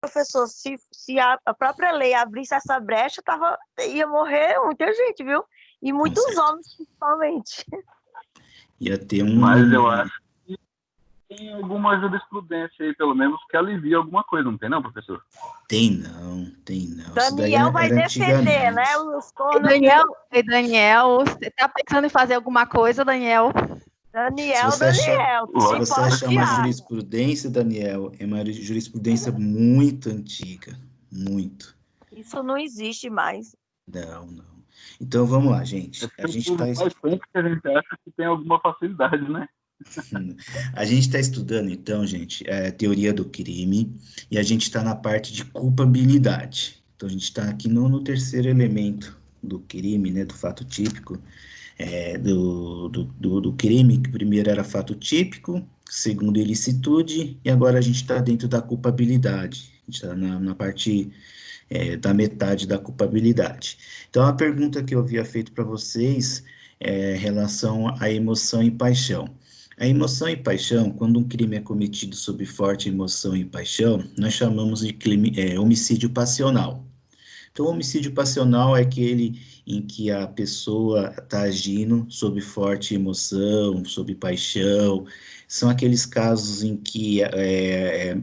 professor, se a própria lei abrisse essa brecha, ia morrer muita gente, viu? E muitos homens, principalmente. Ia ter Mas eu acho que tem alguma jurisprudência aí, pelo menos, que alivia alguma coisa, não tem não, professor? Tem não. Daniel vai defender, né? Os cornos. Daniel, você tá pensando em fazer alguma coisa, Daniel? Se você achar uma jurisprudência, Daniel, é uma jurisprudência muito antiga. Muito. Isso não existe mais. Não. Então, vamos lá, gente. A gente faz tempo que a gente acha que tem alguma facilidade, né? A gente está estudando, então, gente, a teoria do crime, e a gente está na parte de culpabilidade. Então, a gente está aqui no terceiro elemento do crime, né, do fato típico, do crime, que primeiro era fato típico, segundo ilicitude, e agora a gente está dentro da culpabilidade. A gente está na parte da metade da culpabilidade. Então, a pergunta que eu havia feito para vocês é em relação à emoção e paixão. A emoção e paixão, quando um crime é cometido sob forte emoção e paixão, nós chamamos de homicídio passional. Então, o homicídio passional é aquele em que a pessoa está agindo sob forte emoção, sob paixão. São aqueles casos em que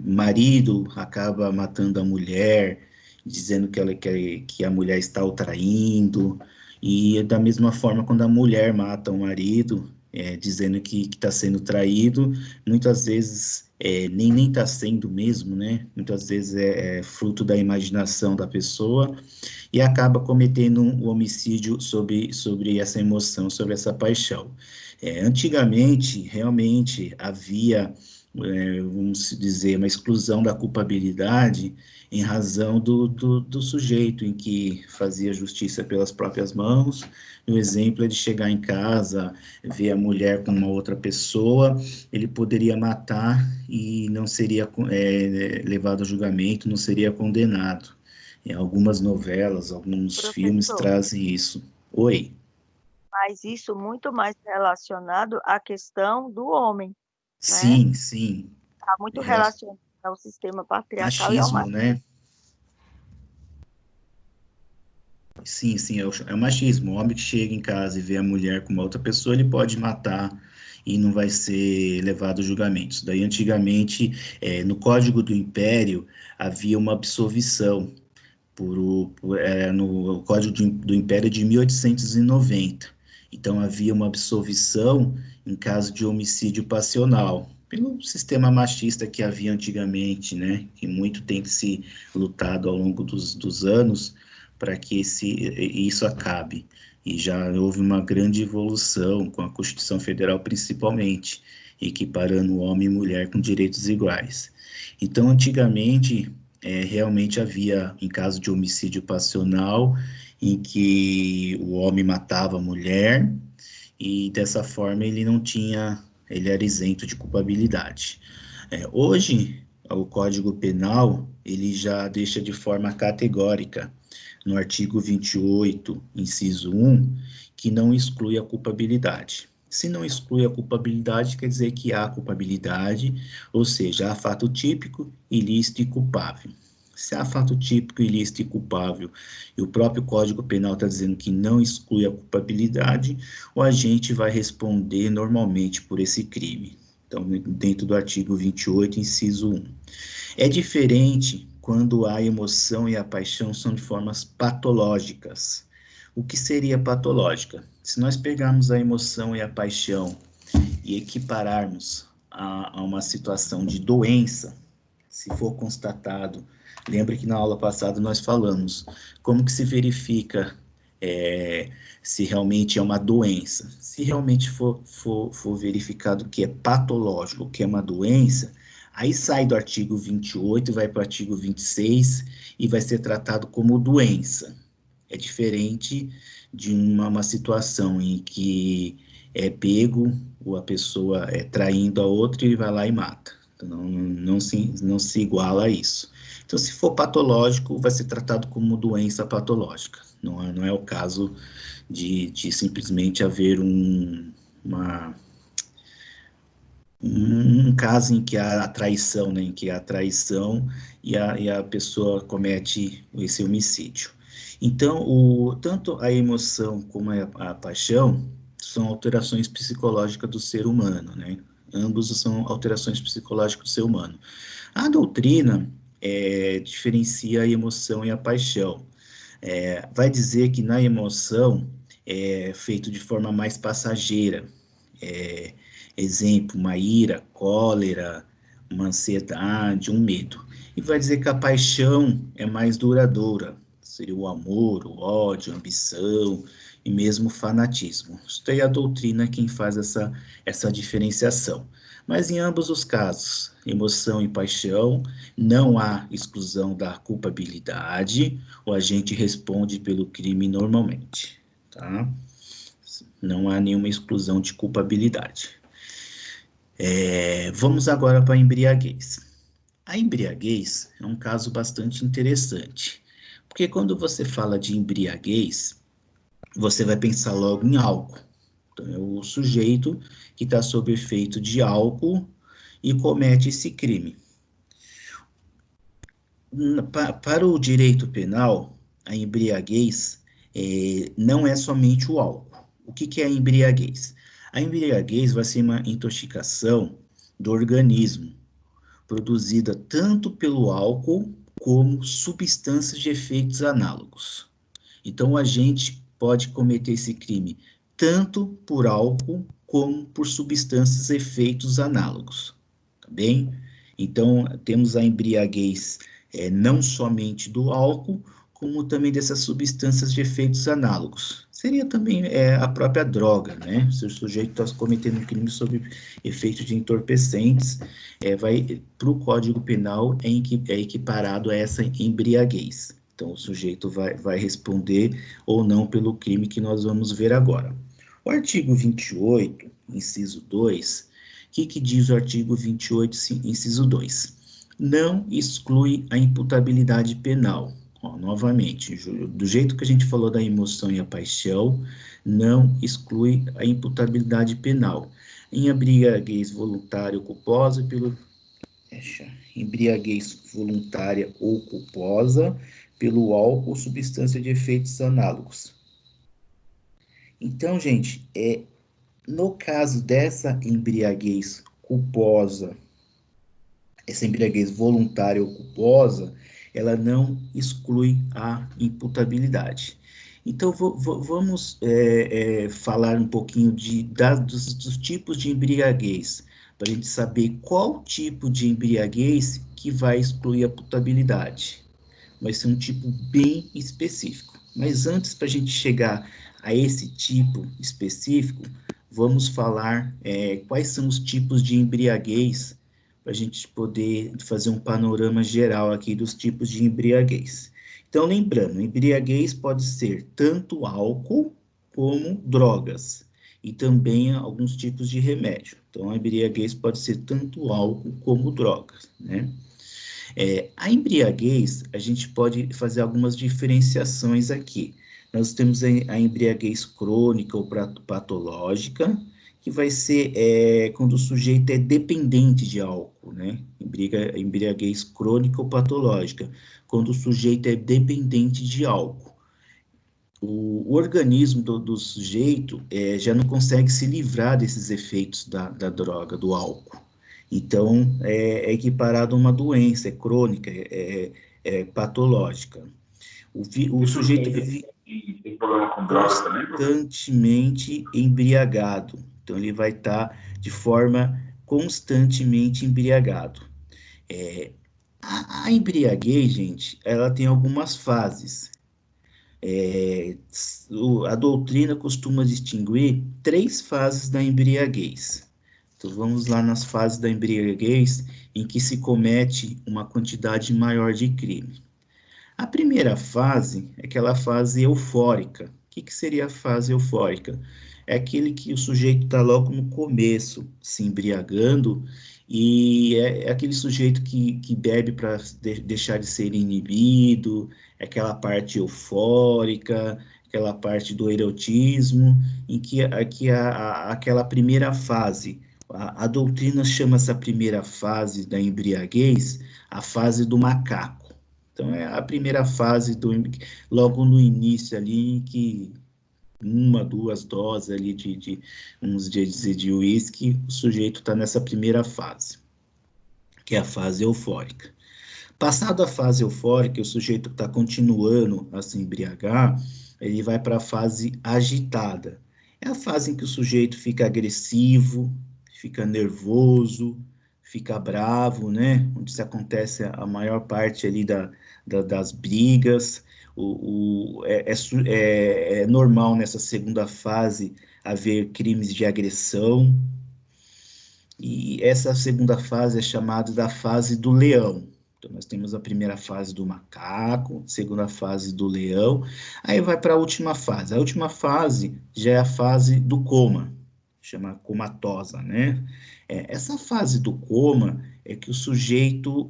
marido acaba matando a mulher, dizendo que a mulher está o traindo, e da mesma forma quando a mulher mata o marido, dizendo que está sendo traído, muitas vezes nem está sendo mesmo, né? Muitas vezes é fruto da imaginação da pessoa e acaba cometendo um homicídio sobre essa emoção, sobre essa paixão. Antigamente, realmente havia, vamos dizer, uma exclusão da culpabilidade em razão do sujeito, em que fazia justiça pelas próprias mãos. O exemplo é de chegar em casa, ver a mulher com uma outra pessoa, ele poderia matar e não seria levado a julgamento, não seria condenado. Algumas novelas, alguns filmes trazem isso. Oi. Mas isso muito mais relacionado à questão do homem. Sim, né? sim. Está muito relacionado ao sistema patriarcal machismo, e ao machismo, né? Sim, é o machismo. O homem que chega em casa e vê a mulher com uma outra pessoa, ele pode matar e não vai ser levado a julgamento. Isso daí, antigamente, no Código do Império, havia uma absolvição no Código do Império de 1890. Então, havia uma absolvição em caso de homicídio passional, pelo sistema machista que havia antigamente, né? Que muito tem se lutado ao longo dos anos para que isso acabe. E já houve uma grande evolução com a Constituição Federal, principalmente, equiparando homem e mulher com direitos iguais. Então, antigamente, realmente havia, em caso de homicídio passional, em que o homem matava a mulher, e dessa forma ele era isento de culpabilidade. Hoje, o Código Penal, ele já deixa de forma categórica, no artigo 28, inciso 1, que não exclui a culpabilidade. Se não exclui a culpabilidade, quer dizer que há culpabilidade, ou seja, há fato típico, ilícito e culpável. Se há fato típico, ilícito e culpável, e o próprio Código Penal está dizendo que não exclui a culpabilidade, o agente vai responder normalmente por esse crime. Então, dentro do artigo 28, inciso 1. É diferente quando a emoção e a paixão são de formas patológicas. O que seria patológica? Se nós pegarmos a emoção e a paixão e equipararmos a uma situação de doença, se for constatado, lembra que na aula passada nós falamos como que se verifica se realmente é uma doença. Se realmente for verificado que é patológico, que é uma doença, aí sai do artigo 28 e vai para o artigo 26 e vai ser tratado como doença. É diferente de uma situação em que é pego, ou a pessoa é traindo a outra e vai lá e mata. Então, não se iguala a isso. Então, se for patológico, vai ser tratado como doença patológica. Não é o caso de simplesmente haver um caso em que há a traição, né, em que há a traição e a pessoa comete esse homicídio. Então, tanto a emoção como a paixão são alterações psicológicas do ser humano, né? Ambos são alterações psicológicas do ser humano. A doutrina diferencia a emoção e a paixão. Vai dizer que na emoção é feito de forma mais passageira. Exemplo, uma ira, cólera, uma ansiedade, um medo. E vai dizer que a paixão é mais duradoura. Seria o amor, o ódio, a ambição e mesmo o fanatismo. Isso daí é a doutrina quem faz essa diferenciação. Mas em ambos os casos, emoção e paixão, não há exclusão da culpabilidade, o agente responde pelo crime normalmente, tá? Não há nenhuma exclusão de culpabilidade. Vamos agora para a embriaguez. A embriaguez é um caso bastante interessante, porque quando você fala de embriaguez, você vai pensar logo em álcool. Então, é o sujeito que está sob efeito de álcool e comete esse crime. Para o direito penal, a embriaguez não é somente o álcool. O que é a embriaguez? A embriaguez vai ser uma intoxicação do organismo, produzida tanto pelo álcool como substâncias de efeitos análogos. Então, o agente pode cometer esse crime tanto por álcool como por substâncias e efeitos análogos, tá bem? Então, temos a embriaguez não somente do álcool, como também dessas substâncias de efeitos análogos. Seria também a própria droga, né? Se o sujeito está cometendo um crime sob efeito de entorpecentes, para o Código Penal é equiparado a essa embriaguez. Então, o sujeito vai responder ou não pelo crime que nós vamos ver agora. O artigo 28, inciso 2, o que diz o artigo 28, inciso 2? Não exclui a imputabilidade penal. Novamente, do jeito que a gente falou da emoção e a paixão, não exclui a imputabilidade penal. Em embriaguez voluntária ou culposa, embriaguez voluntária ou culposa, pelo álcool ou substância de efeitos análogos. Então, gente, no caso dessa embriaguez culposa, essa embriaguez voluntária ou culposa, ela não exclui a imputabilidade. Então, vamos falar um pouquinho dos tipos de embriaguez, para a gente saber qual tipo de embriaguez que vai excluir a putabilidade. Vai ser um tipo bem específico. Mas antes, para a gente chegar a esse tipo específico, vamos falar quais são os tipos de embriaguez, para a gente poder fazer um panorama geral aqui dos tipos de embriaguez. Então, lembrando, embriaguez pode ser tanto álcool como drogas, e também alguns tipos de remédio. Então, a embriaguez pode ser tanto álcool como drogas, né? A embriaguez, a gente pode fazer algumas diferenciações aqui. Nós temos a embriaguez crônica ou patológica, que vai ser quando o sujeito é dependente de álcool, né? Embriaguez crônica ou patológica, quando o sujeito é dependente de álcool. O organismo do sujeito já não consegue se livrar desses efeitos da droga, do álcool. Então, é equiparado a uma doença, é crônica, é patológica. O sujeito vive constantemente embriagado. Então, ele vai estar de forma constantemente embriagado. A embriaguez, gente, ela tem algumas fases. A doutrina costuma distinguir 3 fases da embriaguez. Então, vamos lá nas fases da embriaguez em que se comete uma quantidade maior de crime. A primeira fase é aquela fase eufórica. O que seria a fase eufórica? É aquele que o sujeito está logo no começo, se embriagando, e é aquele sujeito que bebe para deixar de ser inibido, aquela parte eufórica, aquela parte do erotismo, em que aquela primeira fase, A doutrina chama essa primeira fase da embriaguez a fase do macaco. Então, é a primeira fase, logo no início ali, em que 1, 2 doses ali vamos dizer, de uísque, o sujeito está nessa primeira fase, que é a fase eufórica. Passado a fase eufórica, o sujeito está continuando a se embriagar, ele vai para a fase agitada. É a fase em que o sujeito fica agressivo, fica nervoso, fica bravo, né? Onde se acontece a maior parte ali das brigas. É normal nessa segunda fase haver crimes de agressão. E essa segunda fase é chamada da fase do leão. Então, nós temos a primeira fase do macaco, segunda fase do leão, aí vai para a última fase. A última fase já é a fase do coma, chama comatosa, né? Essa fase do coma é que o sujeito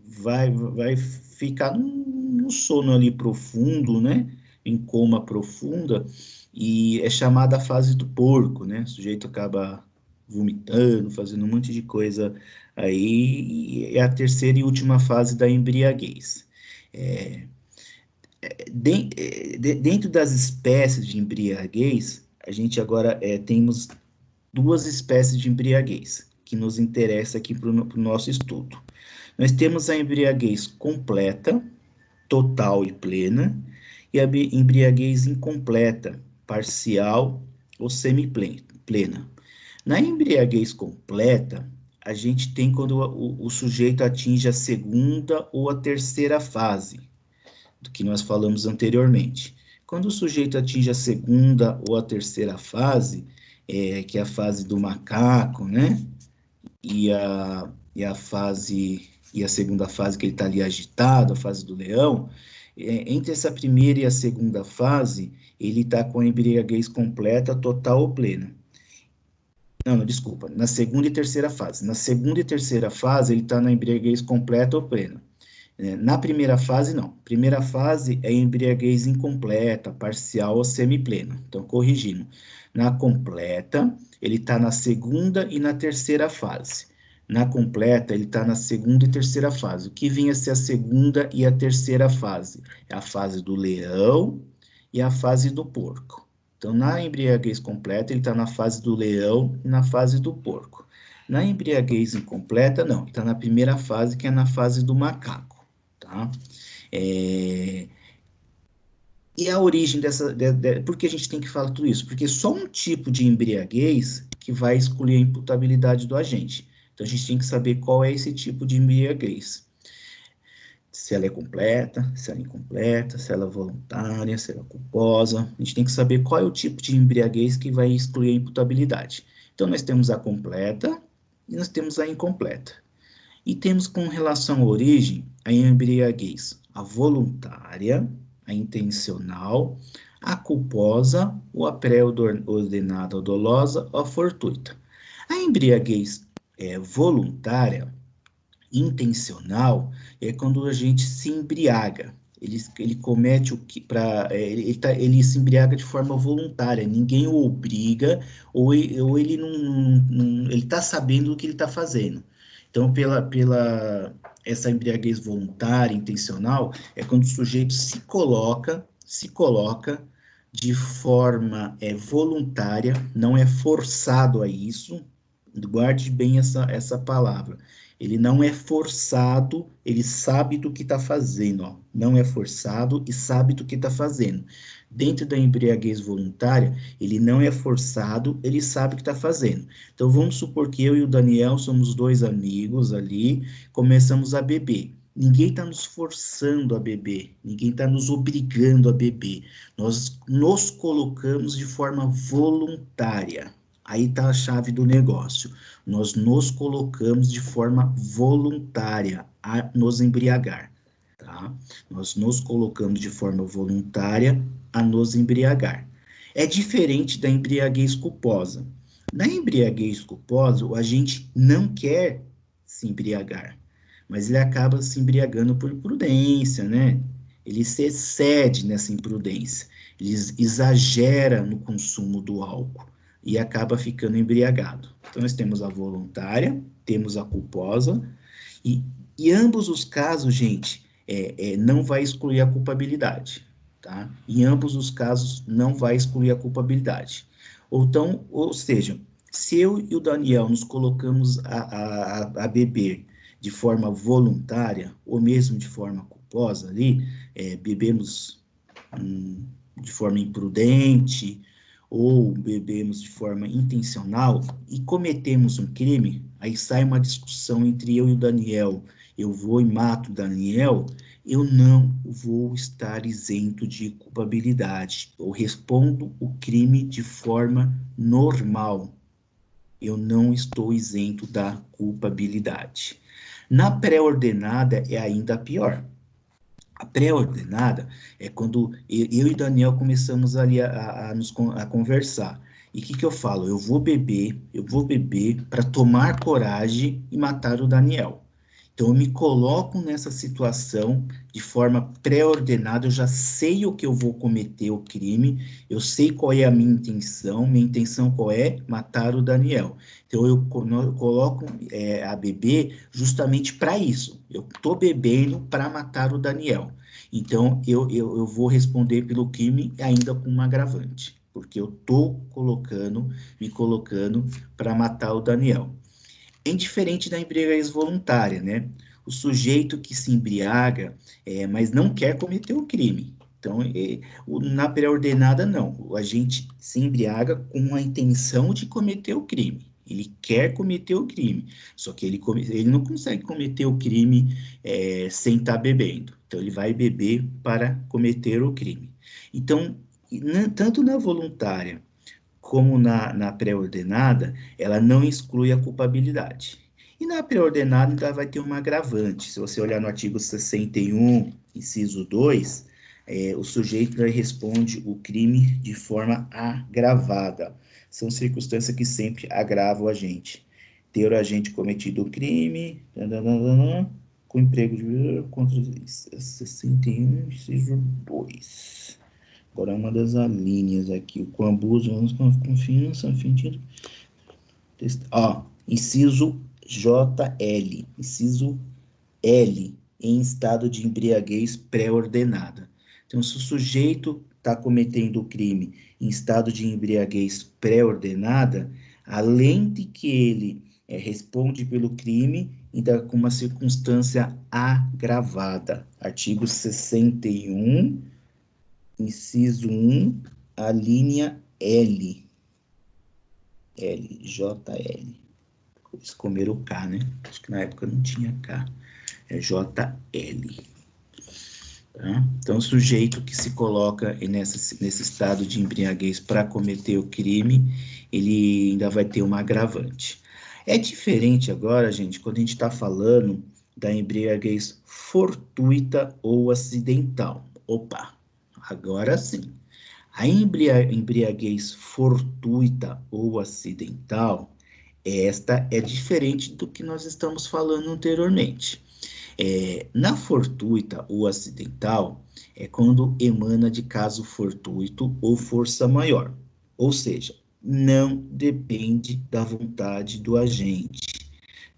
vai ficar num sono ali profundo, né? Em coma profunda, e é chamada a fase do porco, né? O sujeito acaba vomitando, fazendo um monte de coisa aí, e é a terceira e última fase da embriaguez. Dentro das espécies de embriaguez, a gente agora temos 2 espécies de embriaguez, que nos interessa aqui para o nosso estudo. Nós temos a embriaguez completa, total e plena, e a embriaguez incompleta, parcial ou semiplena. Na embriaguez completa, a gente tem quando o sujeito atinge a segunda ou a terceira fase, do que nós falamos anteriormente. Quando o sujeito atinge a segunda ou a terceira fase, que é a fase do macaco, né? E a segunda fase que ele está ali agitado, a fase do leão, entre essa primeira e a segunda fase, ele está com a embriaguez completa, total ou plena. Não, desculpa, na segunda e terceira fase. Na segunda e terceira fase, ele está na embriaguez completa ou plena. Na primeira fase, não. Primeira fase é embriaguez incompleta, parcial ou semiplena. Então, corrigindo. Na completa, ele está na segunda e na terceira fase. Na completa, ele está na segunda e terceira fase. O que vinha a ser a segunda e a terceira fase? É a fase do leão e a fase do porco. Então, na embriaguez completa, ele está na fase do leão e na fase do porco. Na embriaguez incompleta, não. Está na primeira fase, que é na fase do macaco. Tá? E a origem por que a gente tem que falar tudo isso? Porque só um tipo de embriaguez que vai excluir a imputabilidade do agente. Então, a gente tem que saber qual é esse tipo de embriaguez. Se ela é completa, se ela é incompleta, se ela é voluntária, se ela é culposa. A gente tem que saber qual é o tipo de embriaguez que vai excluir a imputabilidade. Então, nós temos a completa e nós temos a incompleta. E temos com relação à origem, a embriaguez, a voluntária, a intencional, a culposa, ou a pré-ordenada ou dolosa, ou a fortuita. A embriaguez voluntária, intencional, é quando a gente se embriaga. Ele comete ele se embriaga de forma voluntária, ninguém o obriga, ou ele não ele está sabendo o que ele está fazendo. Então, essa embriaguez voluntária, intencional, é quando o sujeito se coloca de forma voluntária, não é forçado a isso, guarde bem essa palavra. Ele não é forçado, ele sabe do que está fazendo, ó. Não é forçado e sabe do que está fazendo. Dentro da embriaguez voluntária, ele não é forçado, ele sabe o que está fazendo. Então, vamos supor que eu e o Daniel somos 2 amigos ali, começamos a beber. Ninguém está nos forçando a beber, ninguém está nos obrigando a beber. Nós nos colocamos de forma voluntária. Aí está a chave do negócio. Nós nos colocamos de forma voluntária a nos embriagar. Tá? Nós nos colocamos de forma voluntária a nos embriagar. É diferente da embriaguez culposa. Na embriaguez culposa, o agente não quer se embriagar, mas ele acaba se embriagando por imprudência, né? Ele se excede nessa imprudência, ele exagera no consumo do álcool. e acaba ficando embriagado. Então, nós temos a voluntária, temos a culposa, e ambos os casos, gente, não vai excluir a culpabilidade, tá? Em ambos os casos, não vai excluir a culpabilidade. Ou seja, se eu e o Daniel nos colocamos a beber de forma voluntária, ou mesmo de forma culposa ali, bebemos de forma imprudente, ou bebemos de forma intencional, e cometemos um crime, aí sai uma discussão entre eu e o Daniel, eu vou e mato o Daniel, eu não vou estar isento de culpabilidade. Eu respondo o crime de forma normal. Eu não estou isento da culpabilidade. Na pré-ordenada é ainda pior. A pré-ordenada é quando eu e Daniel começamos ali a conversar. E o que eu falo? Eu vou beber para tomar coragem e matar o Daniel. Então, eu me coloco nessa situação de forma pré-ordenada, eu já sei o que eu vou cometer o crime, eu sei qual é a minha intenção qual é? Matar o Daniel. Então, eu coloco a beber justamente para isso. Eu estou bebendo para matar o Daniel. Então, eu vou responder pelo crime ainda com um agravante, porque eu estou me colocando para matar o Daniel. É diferente da embriaguez voluntária, né? O sujeito que se embriaga, mas não quer cometer o crime. Então, na pré-ordenada, não. O agente se embriaga com a intenção de cometer o crime. Ele quer cometer o crime, só que ele não consegue cometer o crime sem estar bebendo. Então, ele vai beber para cometer o crime. Então, tanto na voluntária como na pré-ordenada, ela não exclui a culpabilidade. E na pré-ordenada ainda vai ter uma agravante. Se você olhar no artigo 61, inciso 2, o sujeito responde o crime de forma agravada. São circunstâncias que sempre agravam o agente. Ter o agente cometido o crime, com emprego de contra 61, inciso 2. Agora, uma das alíneas aqui, com abuso, com confiança, fingindo. Inciso JL, inciso L, em estado de embriaguez pré-ordenada. Então, se o sujeito está cometendo o crime em estado de embriaguez pré-ordenada, além de que ele responde pelo crime, ainda com uma circunstância agravada. Artigo 61, inciso 1, a linha L. JL. Eles comeram o K, né? Acho que na época não tinha K. É JL. Tá? Então, o sujeito que se coloca nesse estado de embriaguez para cometer o crime, ele ainda vai ter uma agravante. É diferente agora, gente, quando a gente está falando da embriaguez fortuita ou acidental. Opa! Agora sim, a embriaguez fortuita ou acidental, esta é diferente do que nós estamos falando anteriormente. Na fortuita ou acidental, é quando emana de caso fortuito ou força maior, ou seja, não depende da vontade do agente,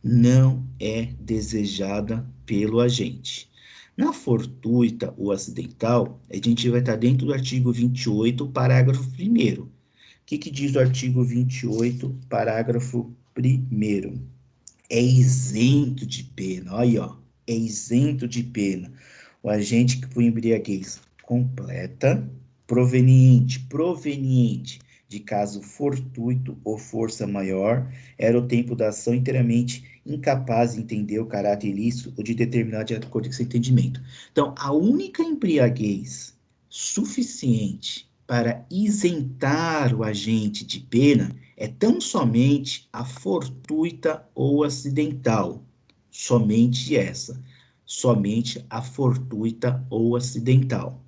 não é desejada pelo agente. Na fortuita ou acidental, a gente vai estar dentro do artigo 28, parágrafo 1º. O que diz o artigo 28, parágrafo 1º? É isento de pena, olha aí, ó, é isento de pena. O agente que por embriaguez completa, proveniente de caso fortuito ou força maior, era o tempo da ação inteiramente incapaz de entender o caráter ilícito ou de determinar de acordo com esse entendimento. Então, a única embriaguez suficiente para isentar o agente de pena é tão somente a fortuita ou acidental. Somente essa. Somente a fortuita ou acidental.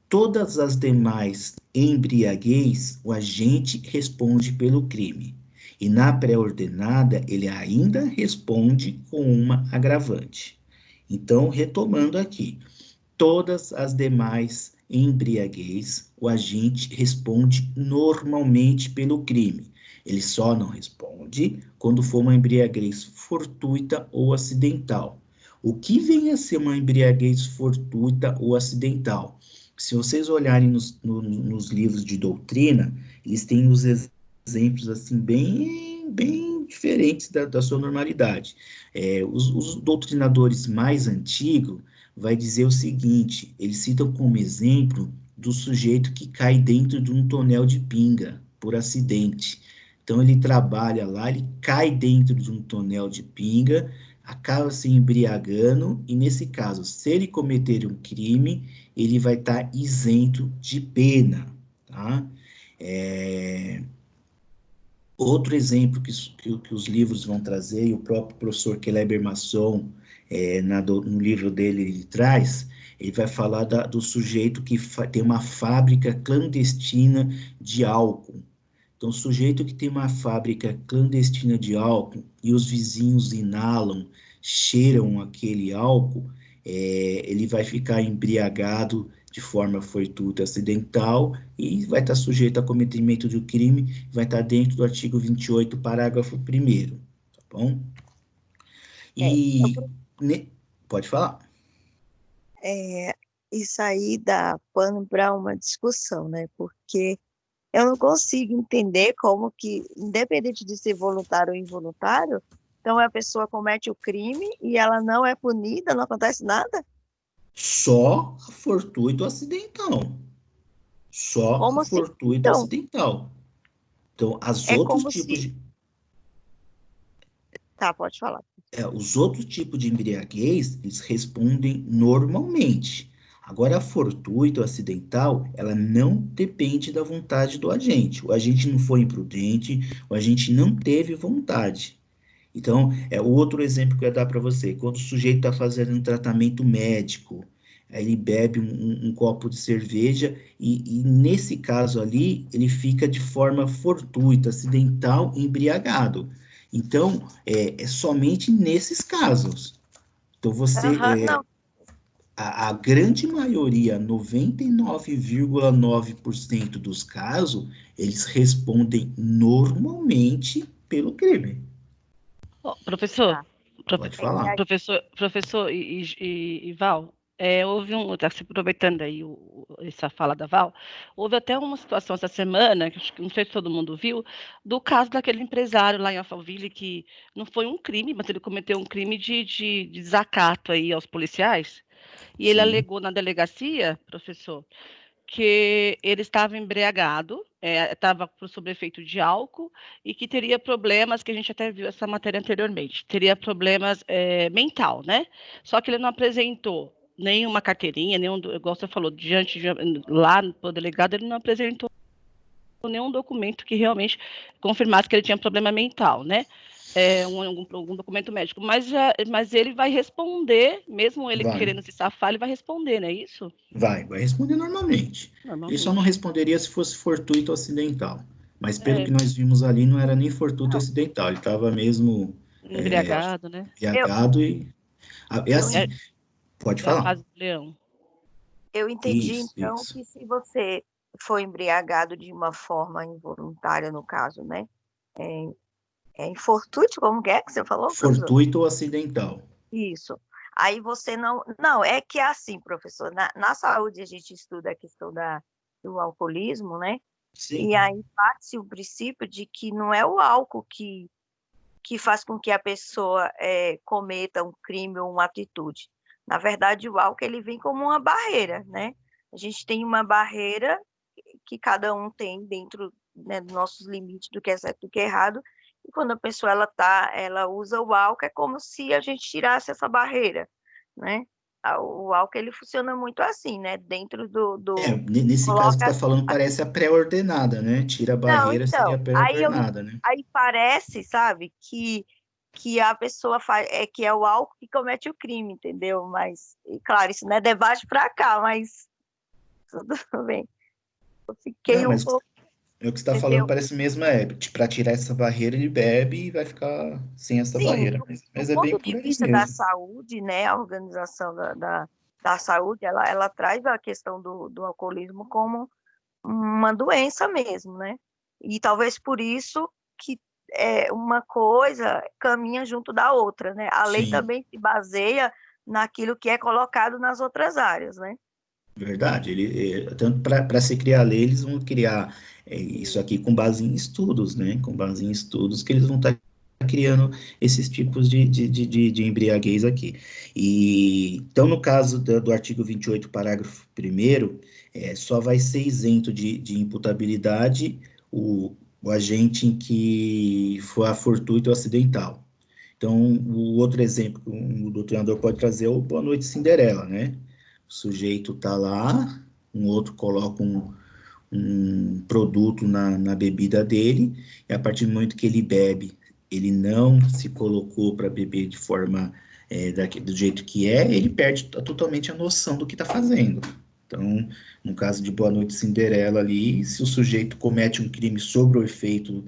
Todas as demais embriaguez, o agente responde pelo crime. E na pré-ordenada, ele ainda responde com uma agravante. Então, retomando aqui, todas as demais em embriaguez, o agente responde normalmente pelo crime. Ele só não responde quando for uma embriaguez fortuita ou acidental. O que vem a ser uma embriaguez fortuita ou acidental? Se vocês olharem nos livros de doutrina, eles têm os exemplos assim bem diferentes da sua normalidade. Os doutrinadores mais antigos vai dizer o seguinte, eles citam como exemplo do sujeito que cai dentro de um tonel de pinga por acidente. Então ele trabalha lá, ele cai dentro de um tonel de pinga, acaba se embriagando e nesse caso, se ele cometer um crime, ele vai estar isento de pena, tá? Outro exemplo que os livros vão trazer, e o próprio professor Kleber Masson, no livro dele, ele traz, ele vai falar do sujeito que tem uma fábrica clandestina de álcool. Então, o sujeito que tem uma fábrica clandestina de álcool e os vizinhos inalam, cheiram aquele álcool, ele vai ficar embriagado de forma fortuita acidental e vai estar sujeito a cometimento de um crime, vai estar dentro do artigo 28, parágrafo 1º, tá bom? É, E, pode falar. isso aí dá pano para uma discussão, né? Porque eu não consigo entender como que, independente de ser voluntário ou involuntário, então a pessoa comete o crime e ela não é punida, não acontece nada? Só a fortuito acidental. Só a Como se, fortuito então, acidental. Então, é como se... Tá, pode falar. Os outros tipos de embriaguez, eles respondem normalmente. Agora, a fortuita ou acidental, ela não depende da vontade do agente. O agente não foi imprudente, o agente não teve vontade. Então, o outro exemplo que eu ia dar para você, quando o sujeito está fazendo um tratamento médico, aí ele bebe um copo de cerveja e nesse caso ali, ele fica de forma fortuita, acidental, embriagado. Então, é somente nesses casos. Então, Aham, não, a grande maioria, 99,9% dos casos, eles respondem normalmente pelo crime. Ó, professor, tá. Pode falar. professor e Val, houve tá se aproveitando aí essa fala da Val, houve até uma situação essa semana, que acho que não sei se todo mundo viu, do caso daquele empresário lá em Alphaville que não foi um crime, mas ele cometeu um crime de desacato aí aos policiais, e ele Sim. alegou na delegacia, professor, que ele estava embriagado, estava sob efeito de álcool e que teria problemas, que a gente até viu essa matéria anteriormente, teria problemas mental, né? Só que ele não apresentou nenhuma carteirinha, igual você falou, lá no delegado, ele não apresentou nenhum documento que realmente confirmasse que ele tinha problema mental, né? Algum documento médico, mas ele vai responder, mesmo ele Vai. querendo se safar, ele vai responder, não é isso? Vai responder normalmente. Ele só não Normalmente. responderia se fosse fortuito ou acidental. Mas pelo É, que nós vimos ali, não era nem fortuito ou acidental. Ele estava mesmo embriagado, né? Eu, embriagado e... É eu, assim, pode É a falar. fase do leão. eu entendi, Isso, então, isso. que se você foi embriagado de uma forma involuntária, no caso, né? É, infortúnio, como que você falou, professor? Fortuito ou acidental. Isso. Aí você não. Não, é que é assim, professor. Na saúde a gente estuda a questão do alcoolismo, né? E Sim. aí parte-se o princípio de que não é o álcool que faz com que a pessoa cometa um crime ou uma atitude. Na verdade, o álcool ele vem como uma barreira, né? A gente tem uma barreira que cada um tem dentro, né, dos nossos limites do que é certo e do que é errado. E quando a pessoa ela usa o álcool, é como se a gente tirasse essa barreira, né? O álcool ele funciona muito assim, né? Dentro Nesse caso que coloca está falando, parece a pré-ordenada, né? Tira a Não, barreira, seria a então, pré-ordenada, né? aí parece, sabe, que a pessoa faz, que é o álcool que comete o crime, entendeu? Mas, e claro, isso não é debate para cá, mas tudo bem. Eu fiquei Não, um mas pouco, o que você está falando entendeu? parece mesmo para tirar essa barreira, ele bebe e vai ficar sem essa Sim, barreira. do Mas é bem ponto por de aí vista da mesmo. saúde, né, a organização da saúde, ela traz a questão do alcoolismo como uma doença mesmo, né? E talvez por isso que uma coisa caminha junto da outra, né? A lei Sim, também se baseia naquilo que é colocado nas outras áreas, né? verdade. Tanto para se criar a lei, eles vão criar isso aqui com base em estudos, né? Com base em estudos que eles vão estar criando esses tipos de embriaguez aqui. Então, no caso do artigo 28, parágrafo 1º, só vai ser isento de imputabilidade o agente em que for fortuito ou acidental. Então, o outro exemplo que o doutrinador pode trazer é o Boa Noite Cinderela, né? O sujeito está lá, um outro coloca um produto na bebida dele, e a partir do momento que ele bebe, ele não se colocou para beber de forma do jeito que ele perde totalmente a noção do que está fazendo. Então, no caso de Boa Noite Cinderela ali, se o sujeito comete um crime sob o efeito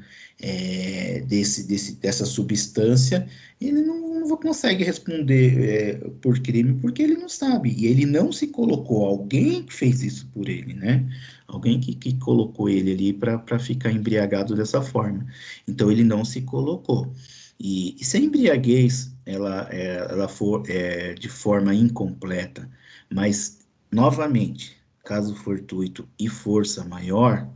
dessa substância, ele não consegue responder por crime porque ele não sabe, e ele não se colocou, alguém que fez isso por ele, né? Alguém que colocou ele ali para ficar embriagado dessa forma. Então ele não se colocou. E se a embriaguez ela for de forma incompleta, mas novamente, caso fortuito e força maior,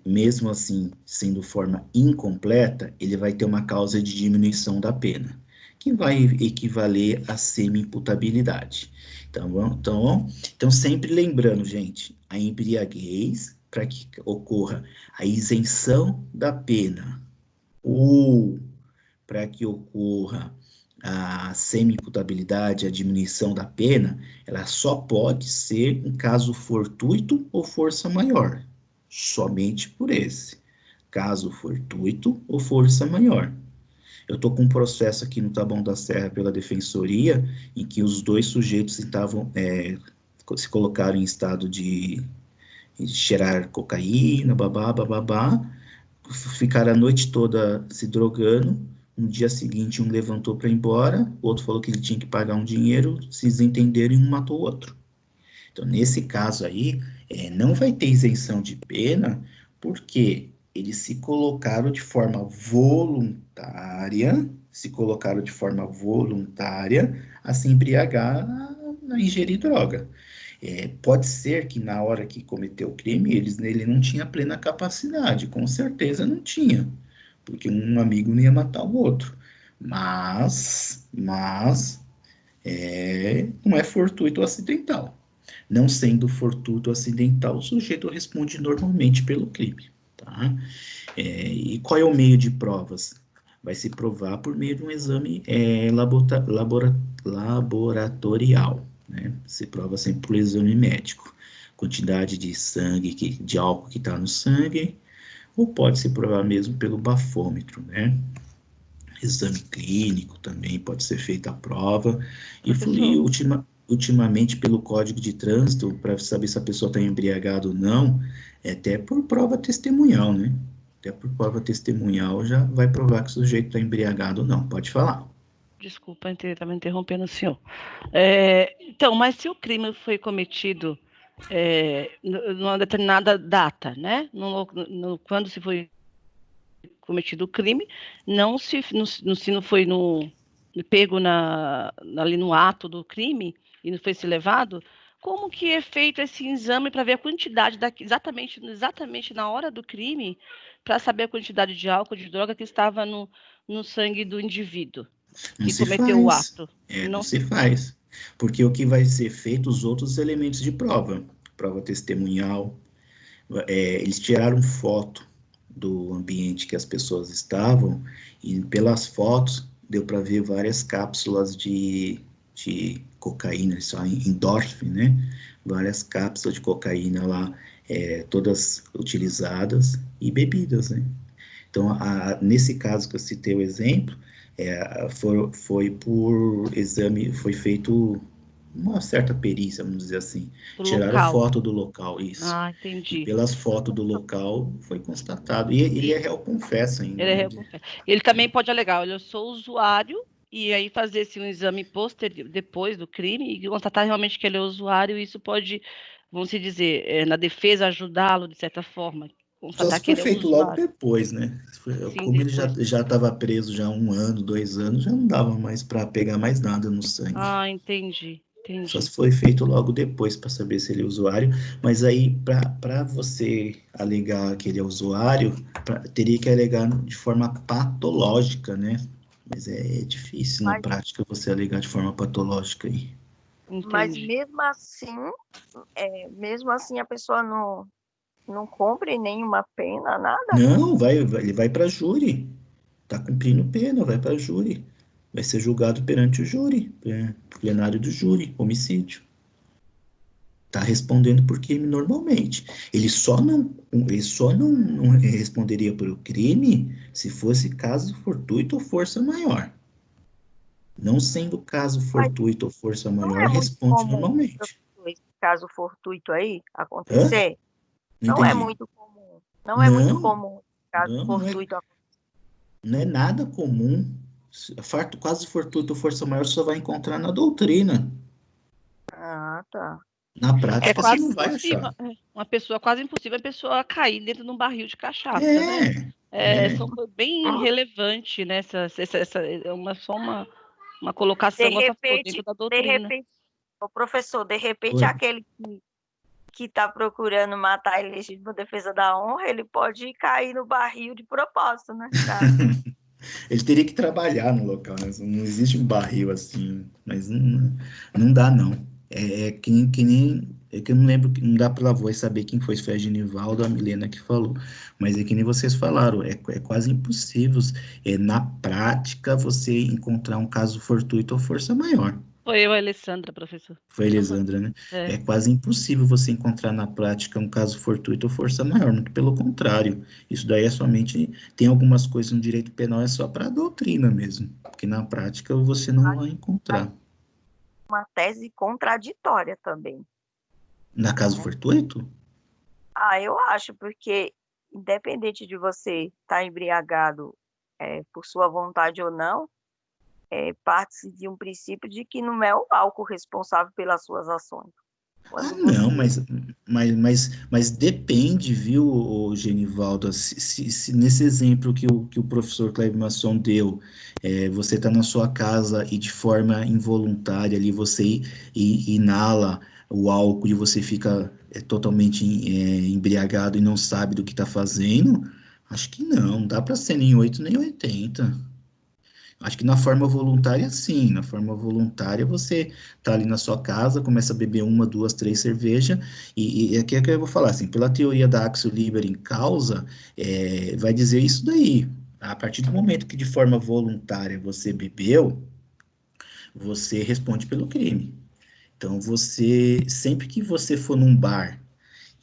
mesmo assim sendo forma incompleta, ele vai ter uma causa de diminuição da pena, que vai equivaler à semi-imputabilidade. Então, sempre lembrando, gente, a embriaguez, para que ocorra a isenção da pena, ou para que ocorra a semi-imputabilidade, a diminuição da pena, ela só pode ser em caso fortuito ou força maior, somente por esse, caso fortuito ou força maior. Eu estou com um processo aqui no Taboão da Serra pela Defensoria, em que os dois sujeitos se colocaram em estado de cheirar cocaína, babá, ficaram a noite toda se drogando. No dia seguinte, um levantou para ir embora, o outro falou que ele tinha que pagar um dinheiro, se desentenderam e um matou o outro. Então, nesse caso aí, não vai ter isenção de pena, porque eles se colocaram de forma voluntária, a se embriagar a ingerir droga. Pode ser que na hora que cometeu o crime, ele não tinha plena capacidade, com certeza não tinha, porque um amigo não ia matar o outro. Mas não é fortuito ou acidental. Não sendo fortuito ou acidental, o sujeito responde normalmente pelo crime, tá? E qual é o meio de provas? Vai se provar por meio de um exame laboratorial, né? Se prova sempre por exame médico. Quantidade de sangue, de álcool que está no sangue, ou pode se provar mesmo pelo bafômetro, né? Exame clínico também pode ser feita a prova, e fluir ultimamente pelo Código de Trânsito, para saber se a pessoa está embriagada ou não, até por prova testemunhal, né? Até por prova testemunhal já vai provar que o sujeito está embriagado ou não. Pode falar. Desculpa, estava interrompendo o senhor. Então, mas se o crime foi cometido numa determinada data, né? Quando se foi cometido o crime, se não foi pego ali no ato do crime e não foi se levado, como que é feito esse exame para ver a quantidade exatamente na hora do crime, para saber a quantidade de álcool, de droga que estava no sangue do indivíduo Não que se cometeu o faz. ato? Não se faz. Porque o que vai ser feito, os outros elementos de prova, prova testemunhal, eles tiraram foto do ambiente que as pessoas estavam, e pelas fotos deu para ver várias cápsulas de cocaína, só endorfina, né? Várias cápsulas de cocaína lá, todas utilizadas e bebidas, né? Então, nesse caso que eu citei o exemplo, foi por exame, foi feito uma certa perícia, vamos dizer assim. Do Tiraram local. foto do local, isso. Ah, E entendi. pelas fotos do local foi constatado. E ele é réu confesso ainda, Ele é né? réu confesso. Ele também pode alegar, olha, eu sou usuário e aí fazer-se um exame posterior, depois do crime, e constatar realmente que ele é usuário, e isso pode, vamos se dizer, na defesa, ajudá-lo de certa forma, Só constatar se que for ele é um feito logo usuário. depois, né? Sim, Como ele depois. já estava preso já há 1 ano, 2 anos, já não dava mais para pegar mais nada no sangue. Ah, entendi, Só se entendi. foi feito logo depois para saber se ele é usuário. Mas aí, para você alegar que ele é usuário, teria que alegar de forma patológica, né? Mas é difícil na Mas, prática você alegar de forma patológica aí. mas Entendi. mesmo assim a pessoa não cumpre nenhuma pena, nada. Não, ele vai para júri. Tá cumprindo pena, vai para júri. Vai ser julgado perante o júri, plenário do júri, homicídio. Tá respondendo por crime normalmente. Ele só não responderia por crime se fosse caso fortuito ou força maior. Não sendo caso Mas fortuito ou força não maior, é muito responde comum, normalmente. professor, esse caso fortuito aí Hã? acontecer. Não Não é entendi. muito comum. Não é muito Não, comum esse caso não é, fortuito acontecer. não é nada comum. Quase fortuito ou força maior você só vai encontrar na doutrina. Ah, tá. Na É prática, você quase não vai impossível, achar. uma pessoa quase impossível a pessoa cair dentro de um barril de cachaça, né? É, é. São coisas bem relevante, né? É uma De colocação, igual você falou, dentro repente, da de doutrina. repente, o professor, de repente, Oi. aquele que está procurando matar a ilegítima defesa da honra, ele pode cair no barril de propósito, né? Ele teria que trabalhar no local, né? Não existe um barril assim, mas não dá, não. É que eu não lembro, não dá pela voz saber quem foi, se foi a Genivaldo ou a Milena que falou, mas é que nem vocês falaram, é quase impossível, na prática, você encontrar um caso fortuito ou força maior. Foi eu, a Alessandra, professor. Foi a Aham. Elisandra, né? É. É quase impossível você encontrar na prática um caso fortuito ou força maior, muito pelo contrário. Isso daí é somente, tem algumas coisas no direito penal, é só para a doutrina mesmo, porque na prática você não vai encontrar. Uma tese contraditória também, Na caso né? fortuito? Ah, eu acho, porque independente de você estar embriagado por sua vontade ou não, parte-se de um princípio de que não é o álcool responsável pelas suas ações. Ah, Quando não, você mas depende, viu, ô Genivaldo? Nesse exemplo que o professor Cleber Masson deu, você está na sua casa e de forma involuntária ali você inala o álcool e você fica totalmente embriagado e não sabe do que está fazendo, acho que não dá para ser nem 8 nem 80. Acho que na forma voluntária, sim. Na forma voluntária, você tá ali na sua casa, começa a beber 1, 2, 3 cervejas, e aqui é que eu vou falar, assim, pela teoria da Axio Liberi em causa, vai dizer isso daí. A partir do momento que de forma voluntária você bebeu, você responde pelo crime. Então, sempre que você for num bar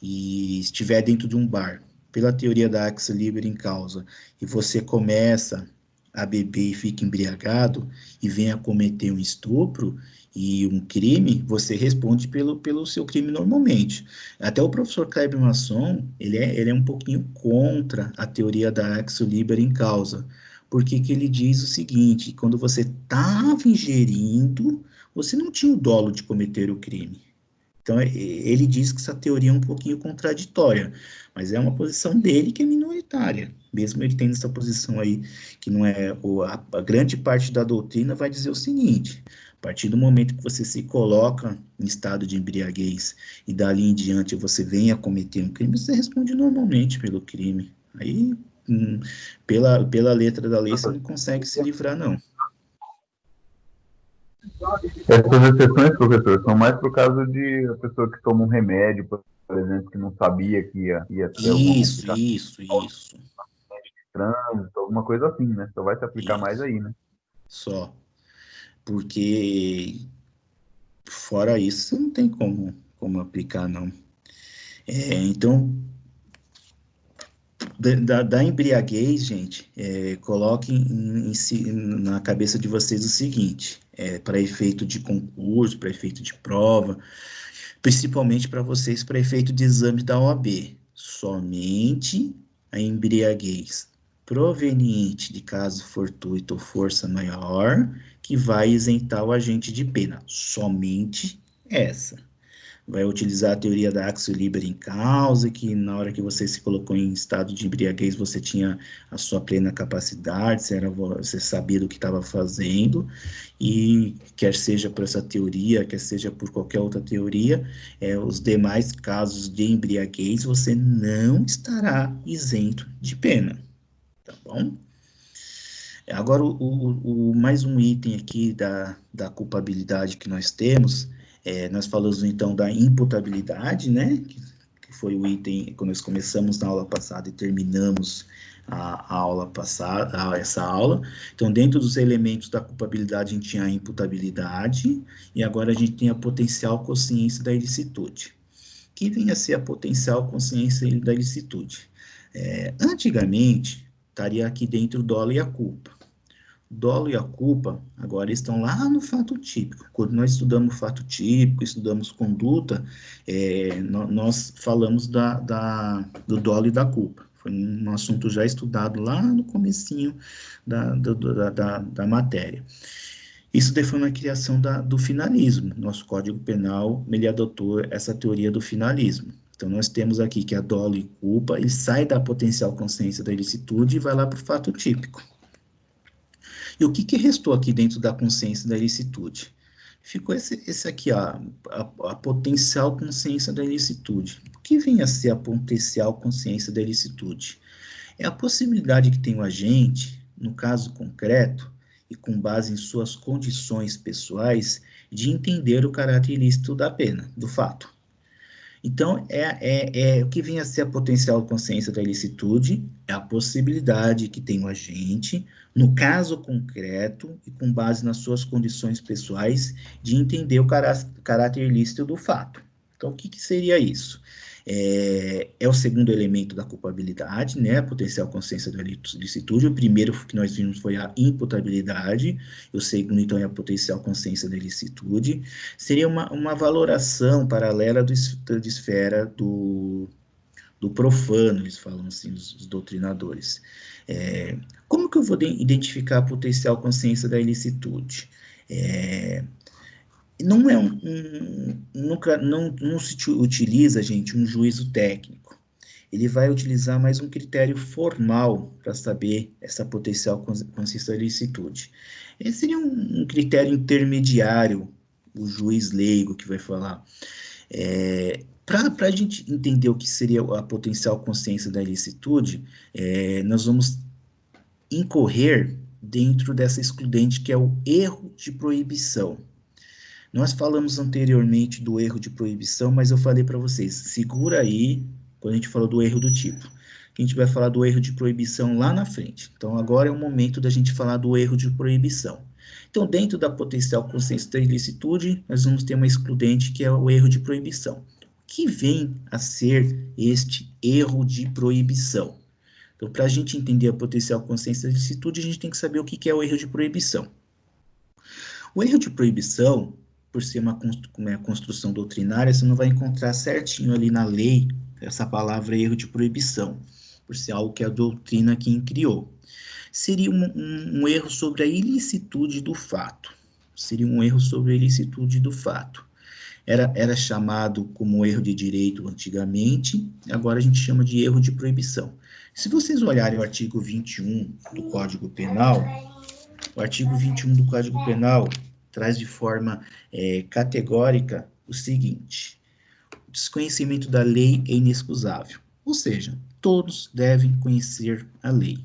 e estiver dentro de um bar, pela teoria da Axis Liberi em causa, e você começa a beber e fica embriagado e vem a cometer um estupro e um crime, você responde pelo seu crime normalmente. Até o professor Kleber Masson, ele é um pouquinho contra a teoria da Axis Liberi em causa, porque que ele diz o seguinte, quando você estava ingerindo, você não tinha o dolo de cometer o crime. Então, ele diz que essa teoria é um pouquinho contraditória, mas é uma posição dele que é minoritária. Mesmo ele tendo essa posição aí, que não é. A grande parte da doutrina vai dizer o seguinte: a partir do momento que você se coloca em estado de embriaguez e dali em diante você vem a cometer um crime, você responde normalmente pelo crime. Aí, pela letra da lei, você não consegue se livrar, não. Essas exceções, professor, são mais por causa de a pessoa que toma um remédio, por exemplo, que não sabia que ia ter alguma complicação Isso, de trânsito, alguma coisa assim, né? Só vai se aplicar mais isso. aí, né? Só. Porque fora isso, não tem como aplicar, não. Então, da embriaguez, gente, coloque na cabeça de vocês o seguinte: para efeito de concurso, para efeito de prova, principalmente para vocês, para efeito de exame da OAB, somente a embriaguez. proveniente de caso fortuito ou força maior, que vai isentar o agente de pena. Somente essa. Vai utilizar a teoria da axio liberi in causa, que na hora que você se colocou em estado de embriaguez, você tinha a sua plena capacidade, você sabia do que estava fazendo, e quer seja por essa teoria, quer seja por qualquer outra teoria, os demais casos de embriaguez, você não estará isento de pena, tá bom? Agora, mais um item aqui da culpabilidade que nós temos, nós falamos então da imputabilidade, né, que foi o item que nós começamos na aula passada e terminamos a aula passada, essa aula. Então, dentro dos elementos da culpabilidade, a gente tinha a imputabilidade, e agora a gente tem a potencial consciência da ilicitude. Que vem a ser a potencial consciência da ilicitude? Antigamente, estaria aqui dentro o dolo e a culpa. O dolo e a culpa agora estão lá no fato típico. Quando nós estudamos fato típico, estudamos conduta, nós falamos do dolo e da culpa. Foi um assunto já estudado lá no comecinho da matéria. Isso daí foi uma criação do finalismo. Nosso Código Penal, ele adotou essa teoria do finalismo. Então, nós temos aqui que a dolo e culpa, ele sai da potencial consciência da ilicitude e vai lá para o fato típico. E o que restou aqui dentro da consciência da ilicitude? Ficou esse aqui, ó, a potencial consciência da ilicitude. O que vem a ser a potencial consciência da ilicitude? É a possibilidade que tem o agente, no caso concreto, e com base em suas condições pessoais, de entender o caráter ilícito da pena, do fato. Então, o que vem a ser a potencial consciência da ilicitude é a possibilidade que tem o agente, no caso concreto e com base nas suas condições pessoais, de entender o caráter ilícito do fato. Então, o que seria isso? É o segundo elemento da culpabilidade, né, a potencial consciência da ilicitude. O primeiro que nós vimos foi a imputabilidade, o segundo, então, é a potencial consciência da ilicitude. Seria uma valoração paralela de esfera do profano, eles falam assim, os doutrinadores. Como que eu vou identificar a potencial consciência da ilicitude? Não se utiliza, gente, um juízo técnico. Ele vai utilizar mais um critério formal para saber essa potencial consciência da ilicitude. Esse seria um critério intermediário, o juiz leigo que vai falar. Para a gente entender o que seria a potencial consciência da ilicitude, nós vamos incorrer dentro dessa excludente que é o erro de proibição. Nós falamos anteriormente do erro de proibição, mas eu falei para vocês, segura aí, quando a gente falou do erro do tipo. A gente vai falar do erro de proibição lá na frente. Então, agora é o momento da gente falar do erro de proibição. Então, dentro da potencial consciência da ilicitude, nós vamos ter uma excludente que é o erro de proibição. O que vem a ser este erro de proibição? Então, para a gente entender a potencial consciência da ilicitude, a gente tem que saber o que é o erro de proibição. O erro de proibição, por ser uma construção doutrinária, você não vai encontrar certinho ali na lei essa palavra erro de proibição, por ser algo que a doutrina quem criou. Seria um erro sobre a ilicitude do fato. Seria um erro sobre a ilicitude do fato. Era chamado como erro de direito antigamente, agora a gente chama de erro de proibição. Se vocês olharem o artigo 21 do Código Penal, o artigo 21 do Código Penal traz de forma categórica o seguinte: o desconhecimento da lei é inexcusável, ou seja, todos devem conhecer a lei.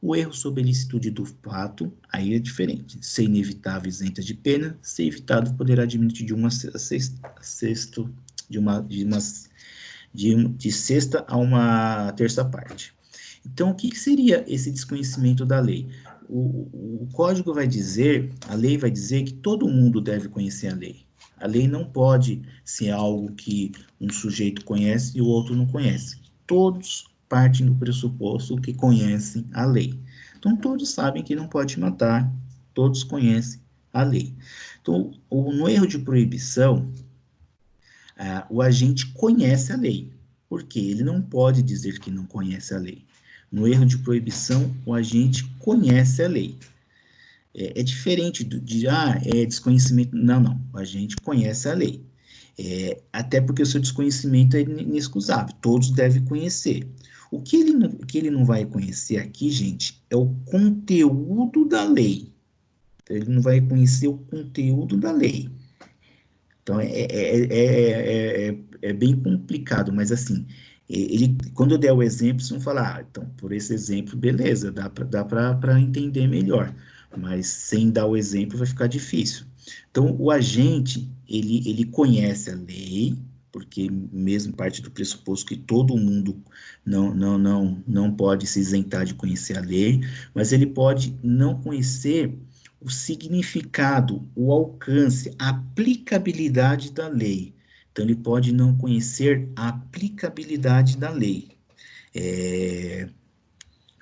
O erro sobre a ilicitude do fato, aí é diferente, ser inevitável isenta de pena, ser evitado poderá diminuir de sexta a uma terça parte. Então, o que seria esse desconhecimento da lei? O código vai dizer, a lei vai dizer que todo mundo deve conhecer a lei. A lei não pode ser algo que um sujeito conhece e o outro não conhece. Todos partem do pressuposto que conhecem a lei. Então, todos sabem que não pode matar, todos conhecem a lei. Então, no erro de proibição, o agente conhece a lei, porque ele não pode dizer que não conhece a lei. No erro de proibição, o agente conhece a lei. É diferente é desconhecimento. Não. O agente conhece a lei. Até porque o seu desconhecimento é inexcusável. Todos devem conhecer. O que ele não vai conhecer aqui, gente, é o conteúdo da lei. Então, ele não vai conhecer o conteúdo da lei. Então, é bem complicado, mas assim, quando eu der o exemplo, vocês vão falar, então, por esse exemplo, beleza, dá para entender melhor, mas sem dar o exemplo vai ficar difícil. Então, o agente, ele conhece a lei, porque mesmo parte do pressuposto que todo mundo não pode se isentar de conhecer a lei, mas ele pode não conhecer o significado, o alcance, a aplicabilidade da lei. Então, ele pode não conhecer a aplicabilidade da lei.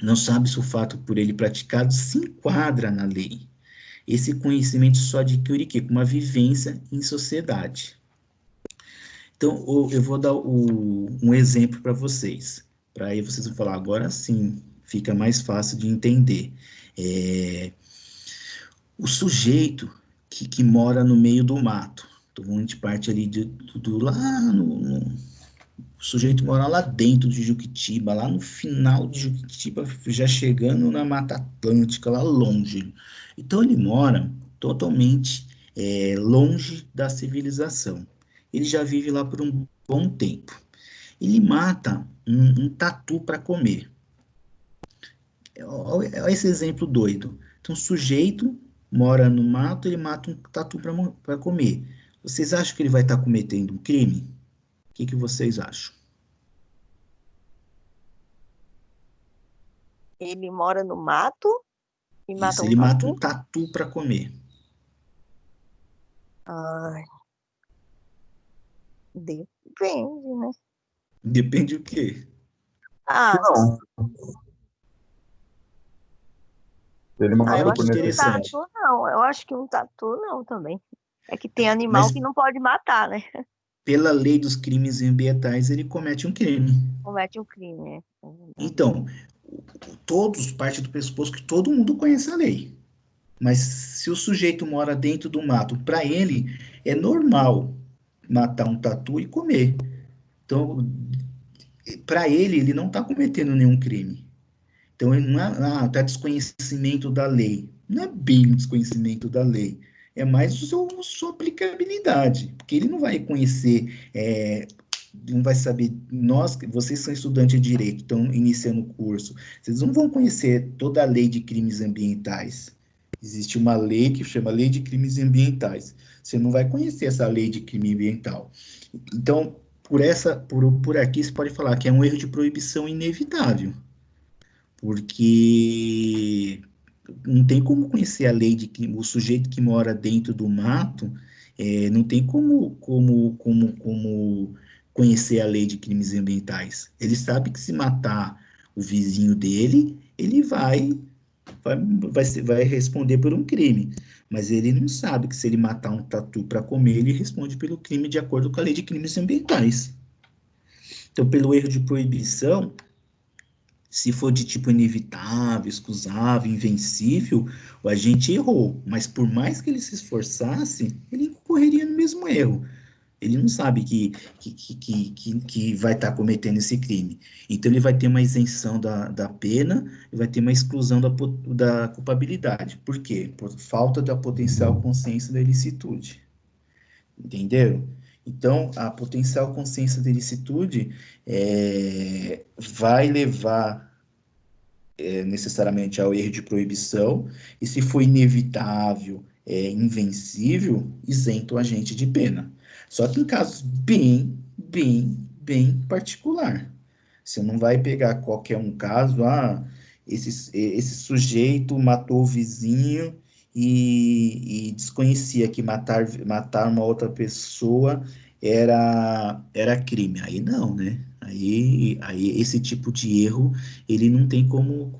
Não sabe se o fato por ele praticado se enquadra na lei. Esse conhecimento só adquire com uma vivência em sociedade. Então, eu vou dar um exemplo para vocês. Para aí vocês vão falar, agora sim, fica mais fácil de entender. O sujeito que mora no meio do mato, então a gente parte ali o sujeito mora lá dentro de Juquitiba, lá no final de Juquitiba, já chegando na Mata Atlântica, lá longe. Então ele mora totalmente longe da civilização. Ele já vive lá por um bom tempo. Ele mata um tatu para comer. Olha esse exemplo doido. Então, o sujeito mora no mato, ele mata um tatu para comer. Vocês acham que ele vai estar cometendo um crime? O que vocês acham? Ele mora no mato e mata Isso, um ele mata tatu? um tatu para comer. Ai, depende, né? Depende do quê? Não. Se ele matar eu Olha acho que por que um interessante. tatu não. Eu acho que um tatu não também. É que tem animal Mas que não pode matar, né? pela lei dos crimes ambientais, ele comete um crime. Comete um crime, né? É verdade. Então, todos partem do pressuposto que todo mundo conhece a lei. Mas se o sujeito mora dentro do mato, para ele é normal matar um tatu e comer. Então, para ele não está cometendo nenhum crime. Então, ele não tá desconhecimento da lei. Não é bem o desconhecimento da lei. É mais sua aplicabilidade. Porque ele não vai conhecer, não vai saber. Vocês são estudantes de direito, estão iniciando o curso. Vocês não vão conhecer toda a lei de crimes ambientais. Existe uma lei que chama Lei de Crimes Ambientais. Você não vai conhecer essa lei de crime ambiental. Então, por aqui, você pode falar que é um erro de proibição inevitável, porque não tem como conhecer a lei de que o sujeito que mora dentro do mato, não tem como conhecer a lei de crimes ambientais. Ele sabe que se matar o vizinho dele, ele vai responder por um crime. Mas ele não sabe que se ele matar um tatu para comer, ele responde pelo crime de acordo com a lei de crimes ambientais. Então, pelo erro de proibição, se for de tipo inevitável, excusável, invencível, o agente errou. Mas por mais que ele se esforçasse, ele incorreria no mesmo erro. Ele não sabe que vai estar cometendo esse crime. Então, ele vai ter uma isenção da pena e vai ter uma exclusão da culpabilidade. Por quê? Por falta da potencial consciência da ilicitude. Entenderam? Então, a potencial consciência da ilicitude vai levar necessariamente ao erro de proibição, e se for inevitável, invencível, isenta o agente de pena. Só que em casos bem particular. Você não vai pegar qualquer um caso, esse sujeito matou o vizinho e desconhecia que matar uma outra pessoa era crime. Aí não, né? Aí esse tipo de erro ele não tem como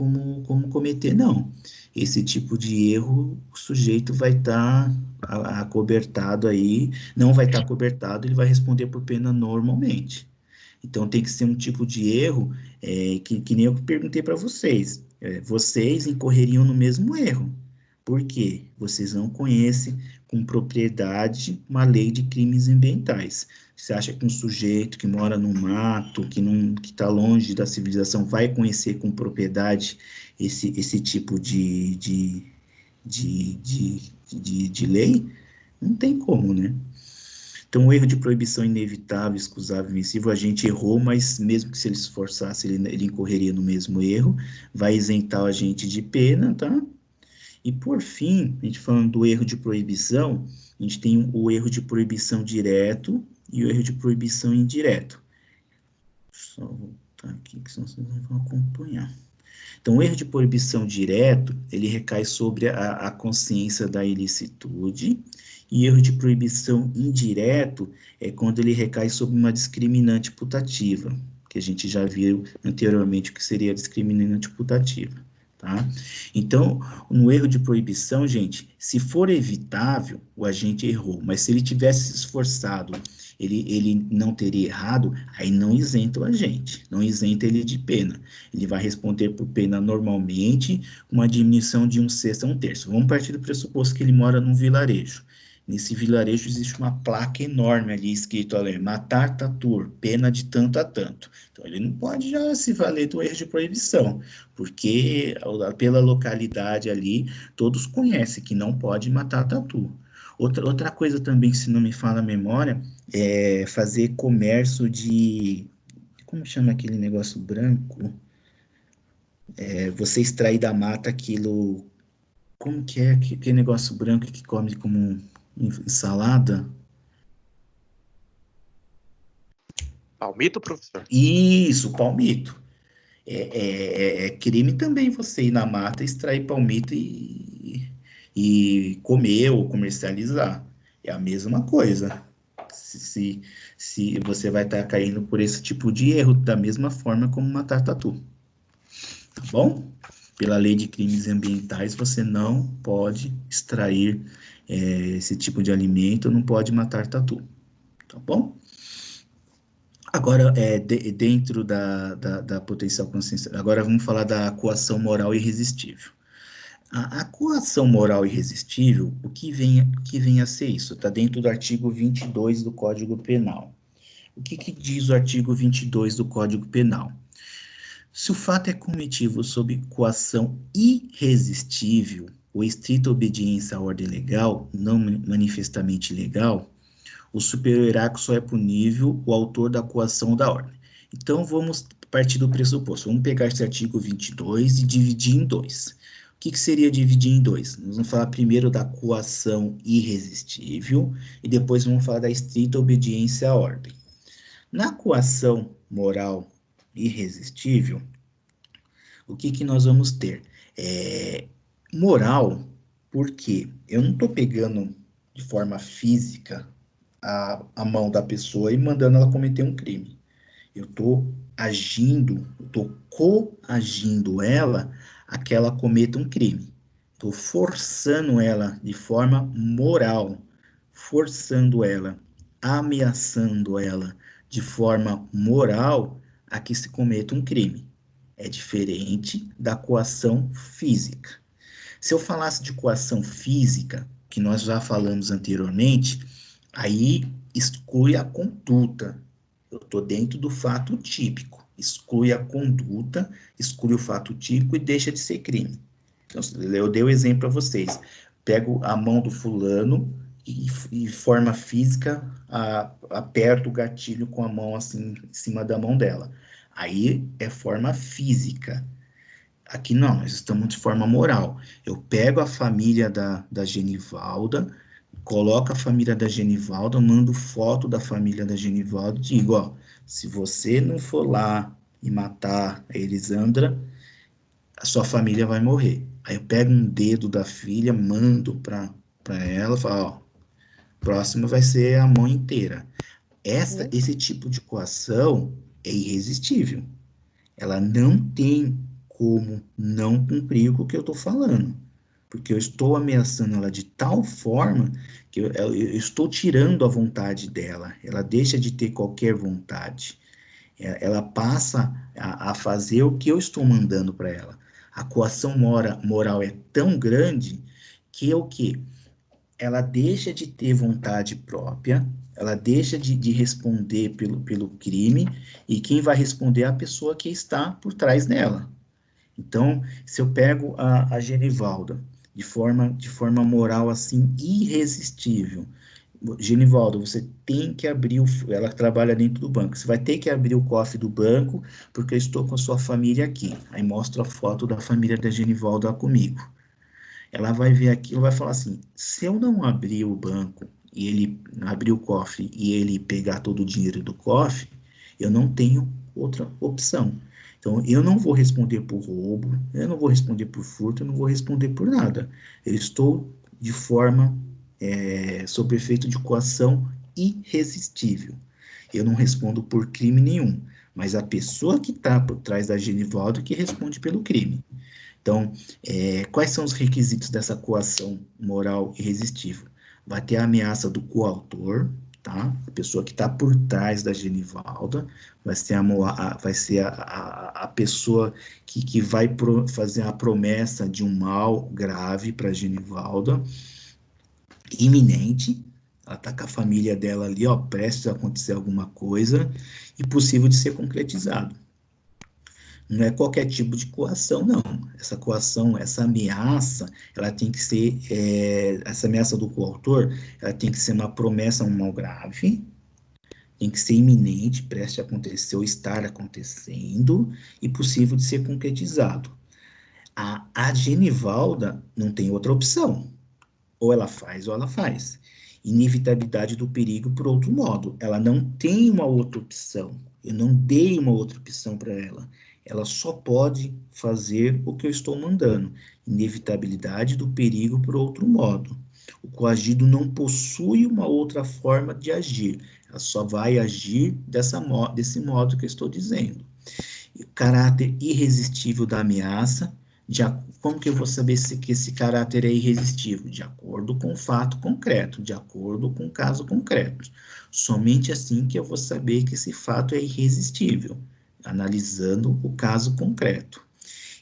cometer, não. Esse tipo de erro, o sujeito vai estar acobertado aí, não vai estar acobertado, ele vai responder por pena normalmente. Então, tem que ser um tipo de erro que nem eu perguntei para vocês. Vocês incorreriam no mesmo erro. Por quê? Vocês não conhecem com propriedade uma lei de crimes ambientais. Você acha que um sujeito que mora no mato, que está longe da civilização, vai conhecer com propriedade esse tipo de lei? Não tem como, né? Então, o erro de proibição inevitável, excusável, invencível, a gente errou, mas mesmo que se ele se esforçasse, ele incorreria no mesmo erro, vai isentar a gente de pena, tá? E, por fim, a gente falando do erro de proibição, a gente tem o erro de proibição direto e o erro de proibição indireto. Só voltar aqui, que senão vocês não vão acompanhar. Então, o erro de proibição direto, ele recai sobre a consciência da ilicitude, e erro de proibição indireto é quando ele recai sobre uma discriminante putativa, que a gente já viu anteriormente o que seria a discriminante putativa, tá? Então, no erro de proibição, gente, se for evitável, o agente errou, mas se ele tivesse se esforçado, ele não teria errado, aí não isenta o agente, não isenta ele de pena. Ele vai responder por pena normalmente, uma diminuição de 1/6 a 1/3. Vamos partir do pressuposto que ele mora num vilarejo. Nesse vilarejo existe uma placa enorme ali escrito ali, matar tatur, pena de tanto a tanto. Então ele não pode já se valer do erro de proibição, porque pela localidade ali, todos conhecem que não pode matar tatu. Outra coisa também, se não me falha a memória, é fazer comércio de... Como chama aquele negócio branco? Você extrair da mata aquilo... Como que é aquele negócio branco que come como salada? Palmito, professor? Isso, palmito. É crime também você ir na mata, extrair palmito e comer ou comercializar. É a mesma coisa. Se você vai estar caindo por esse tipo de erro, da mesma forma como matar tatu. Tá bom? Pela lei de crimes ambientais, você não pode extrair esse tipo de alimento, não pode matar tatu. Tá bom? Agora, dentro da potencial consciência, agora vamos falar da coação moral irresistível. A coação moral irresistível, o que vem a ser isso? Está dentro do artigo 22 do Código Penal. O que diz o artigo 22 do Código Penal? Se o fato é cometido sob coação irresistível ou estrita obediência à ordem legal, não manifestamente legal, o superior hierárquico só é punível o autor da coação ou da ordem. Então, vamos partir do pressuposto. Vamos pegar esse artigo 22 e dividir em dois. O que seria dividir em dois? Nós vamos falar primeiro da coação irresistível e depois vamos falar da estrita obediência à ordem. Na coação moral irresistível, o que nós vamos ter? Moral, porque eu não estou pegando de forma física a mão da pessoa e mandando ela cometer um crime. Eu estou coagindo ela a que ela cometa um crime. Estou forçando ela de forma moral, forçando ela, ameaçando ela de forma moral a que se cometa um crime. É diferente da coação física. Se eu falasse de coação física, que nós já falamos anteriormente, aí exclui a conduta. Eu estou dentro do fato típico. Exclui a conduta, exclui o fato típico e deixa de ser crime. Então, eu dei o exemplo para vocês. Pego a mão do fulano e forma física, aperto o gatilho com a mão assim, em cima da mão dela. Aí é forma física. Aqui não, nós estamos de forma moral. Eu pego a família da Genivalda, coloco a família da Genivalda, mando foto da família da Genivalda e digo, ó, se você não for lá e matar a Elisandra, a sua família vai morrer. Aí eu pego um dedo da filha, mando para ela, falo, ó, próximo vai ser a mão inteira. Esse tipo de coação é irresistível. Ela não tem como não cumprir o que eu estou falando. Porque eu estou ameaçando ela de tal forma que eu estou tirando a vontade dela. Ela deixa de ter qualquer vontade. Ela passa a fazer o que eu estou mandando para ela. A coação moral é tão grande que é o quê? Ela deixa de ter vontade própria, ela deixa de responder pelo crime, e quem vai responder é a pessoa que está por trás dela. Então, se eu pego a Genivalda de forma moral assim, irresistível, Genivalda, você tem que abrir ela trabalha dentro do banco, você vai ter que abrir o cofre do banco, porque eu estou com a sua família aqui. Aí mostra a foto da família da Genivalda comigo. Ela vai ver aquilo e vai falar assim, se eu não abrir o banco, e ele abrir o cofre, e ele pegar todo o dinheiro do cofre, eu não tenho outra opção. Então, eu não vou responder por roubo, eu não vou responder por furto, eu não vou responder por nada. Eu estou de forma, sob efeito de coação irresistível. Eu não respondo por crime nenhum, mas a pessoa que está por trás da Genivaldo que responde pelo crime. Então, quais são os requisitos dessa coação moral irresistível? Vai ter a ameaça do coautor, tá? A pessoa que está por trás da Genivalda, vai ser a pessoa que vai fazer a promessa de um mal grave para a Genivalda, iminente. Ela está com a família dela ali, ó, prestes a acontecer alguma coisa, e possível de ser concretizado. Não é qualquer tipo de coação, não. Essa coação, essa ameaça, ela tem que ser, essa ameaça do coautor, ela tem que ser uma promessa, um mal grave, tem que ser iminente, prestes a acontecer ou estar acontecendo, e possível de ser concretizado. A Genivalda não tem outra opção. Ou ela faz ou ela faz. Inevitabilidade do perigo por outro modo. Ela não tem uma outra opção. Eu não dei uma outra opção para ela. Ela só pode fazer o que eu estou mandando. Inevitabilidade do perigo por outro modo. O coagido não possui uma outra forma de agir. Ela só vai agir desse modo que eu estou dizendo. O caráter irresistível da ameaça. Como que eu vou saber que esse caráter é irresistível? De acordo com o fato concreto, de acordo com o caso concreto. Somente assim que eu vou saber que esse fato é irresistível, analisando o caso concreto.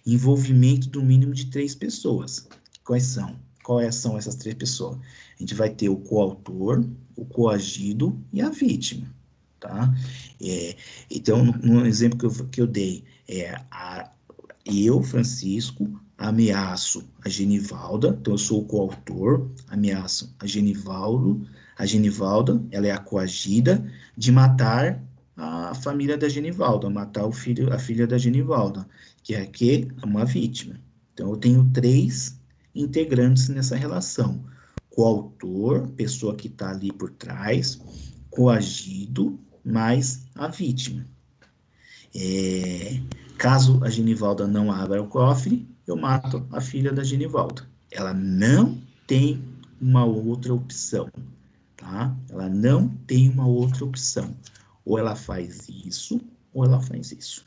Envolvimento do mínimo de 3 pessoas. Quais são essas 3 pessoas? A gente vai ter o coautor, o coagido e a vítima, tá? Então, no exemplo que eu dei, eu, Francisco, ameaço a Genivalda, então eu sou o coautor, ameaço a Genivalda, ela é a coagida de matar a família da Genivalda, matar a filha da Genivalda, que é uma vítima. Então eu tenho 3 integrantes nessa relação: coautor, pessoa que está ali por trás, coagido, mais a vítima. Caso a Genivalda não abra o cofre, eu mato a filha da Genivalda. Ela não tem uma outra opção, tá? Ela não tem uma outra opção. Ou ela faz isso, ou ela faz isso.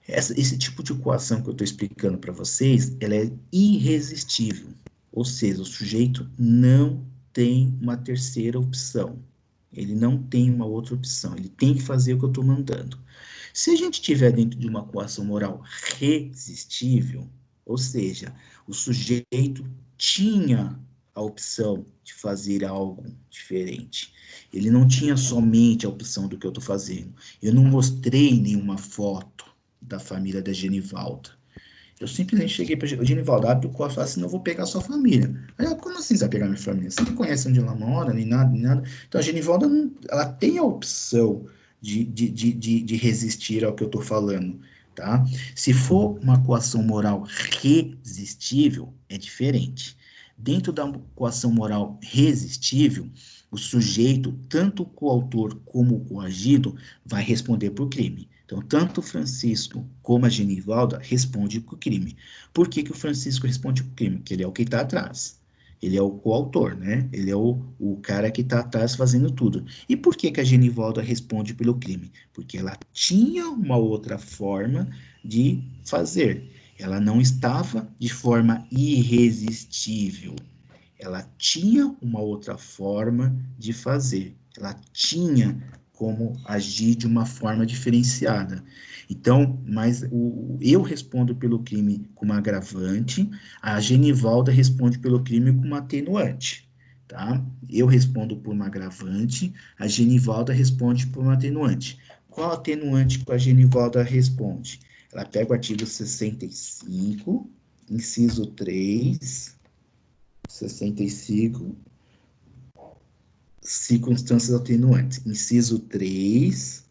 Esse tipo de coação que eu estou explicando para vocês, ela é irresistível. Ou seja, o sujeito não tem uma terceira opção. Ele não tem uma outra opção. Ele tem que fazer o que eu estou mandando. Se a gente estiver dentro de uma coação moral resistível, ou seja, o sujeito tinha a opção de fazer algo diferente. Ele não tinha somente a opção do que eu estou fazendo. Eu não mostrei nenhuma foto da família da Genivalda. Eu simplesmente cheguei para a Genivalda, abre o cofre e falei assim, não vou pegar a sua família. Aí ela, como assim você vai pegar minha família? Você não conhece onde ela mora, nem nada, nem nada. Então a Genivalda, ela tem a opção de resistir ao que eu estou falando, tá? Se for uma coação moral resistível, é diferente. Dentro da coação moral resistível, o sujeito, tanto o coautor como o coagido, vai responder por crime. Então, tanto o Francisco como a Genivalda respondem por crime. Por que o Francisco responde por crime? Porque ele é o que está atrás. Ele é o coautor, né? Ele é o cara que está atrás fazendo tudo. E por que a Genivalda responde pelo crime? Porque ela tinha uma outra forma de fazer. Ela não estava de forma irresistível. Ela tinha uma outra forma de fazer. Ela tinha como agir de uma forma diferenciada. Então, eu respondo pelo crime com uma agravante, a Genivalda responde pelo crime com uma atenuante, tá? Eu respondo por uma agravante, a Genivalda responde por uma atenuante. Qual atenuante que a Genivalda responde? Ela pega o artigo 65, inciso 3, 65, circunstâncias atenuantes. Inciso 3,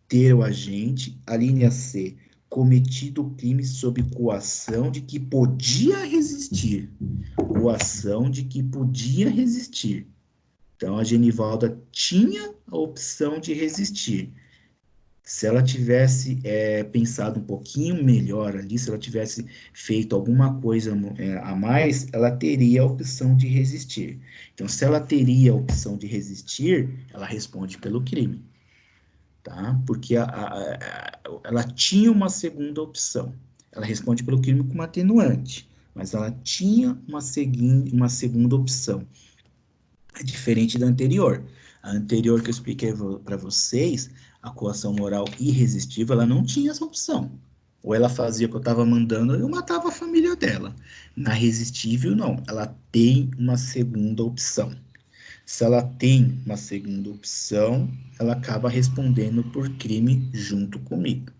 ter o agente, a linha C, cometido o crime sob coação de que podia resistir. Coação de que podia resistir. Então, a Genivalda tinha a opção de resistir. Se ela tivesse pensado um pouquinho melhor ali, se ela tivesse feito alguma coisa a mais, ela teria a opção de resistir. Então, se ela teria a opção de resistir, ela responde pelo crime, tá? Porque ela tinha uma segunda opção. Ela responde pelo crime com uma atenuante, mas ela tinha uma segunda opção. É diferente da anterior. A anterior que eu expliquei para vocês, a coação moral irresistível, ela não tinha essa opção. Ou ela fazia o que eu estava mandando, ou eu matava a família dela. Na resistível, não. Ela tem uma segunda opção. Se ela tem uma segunda opção, ela acaba respondendo por crime junto comigo.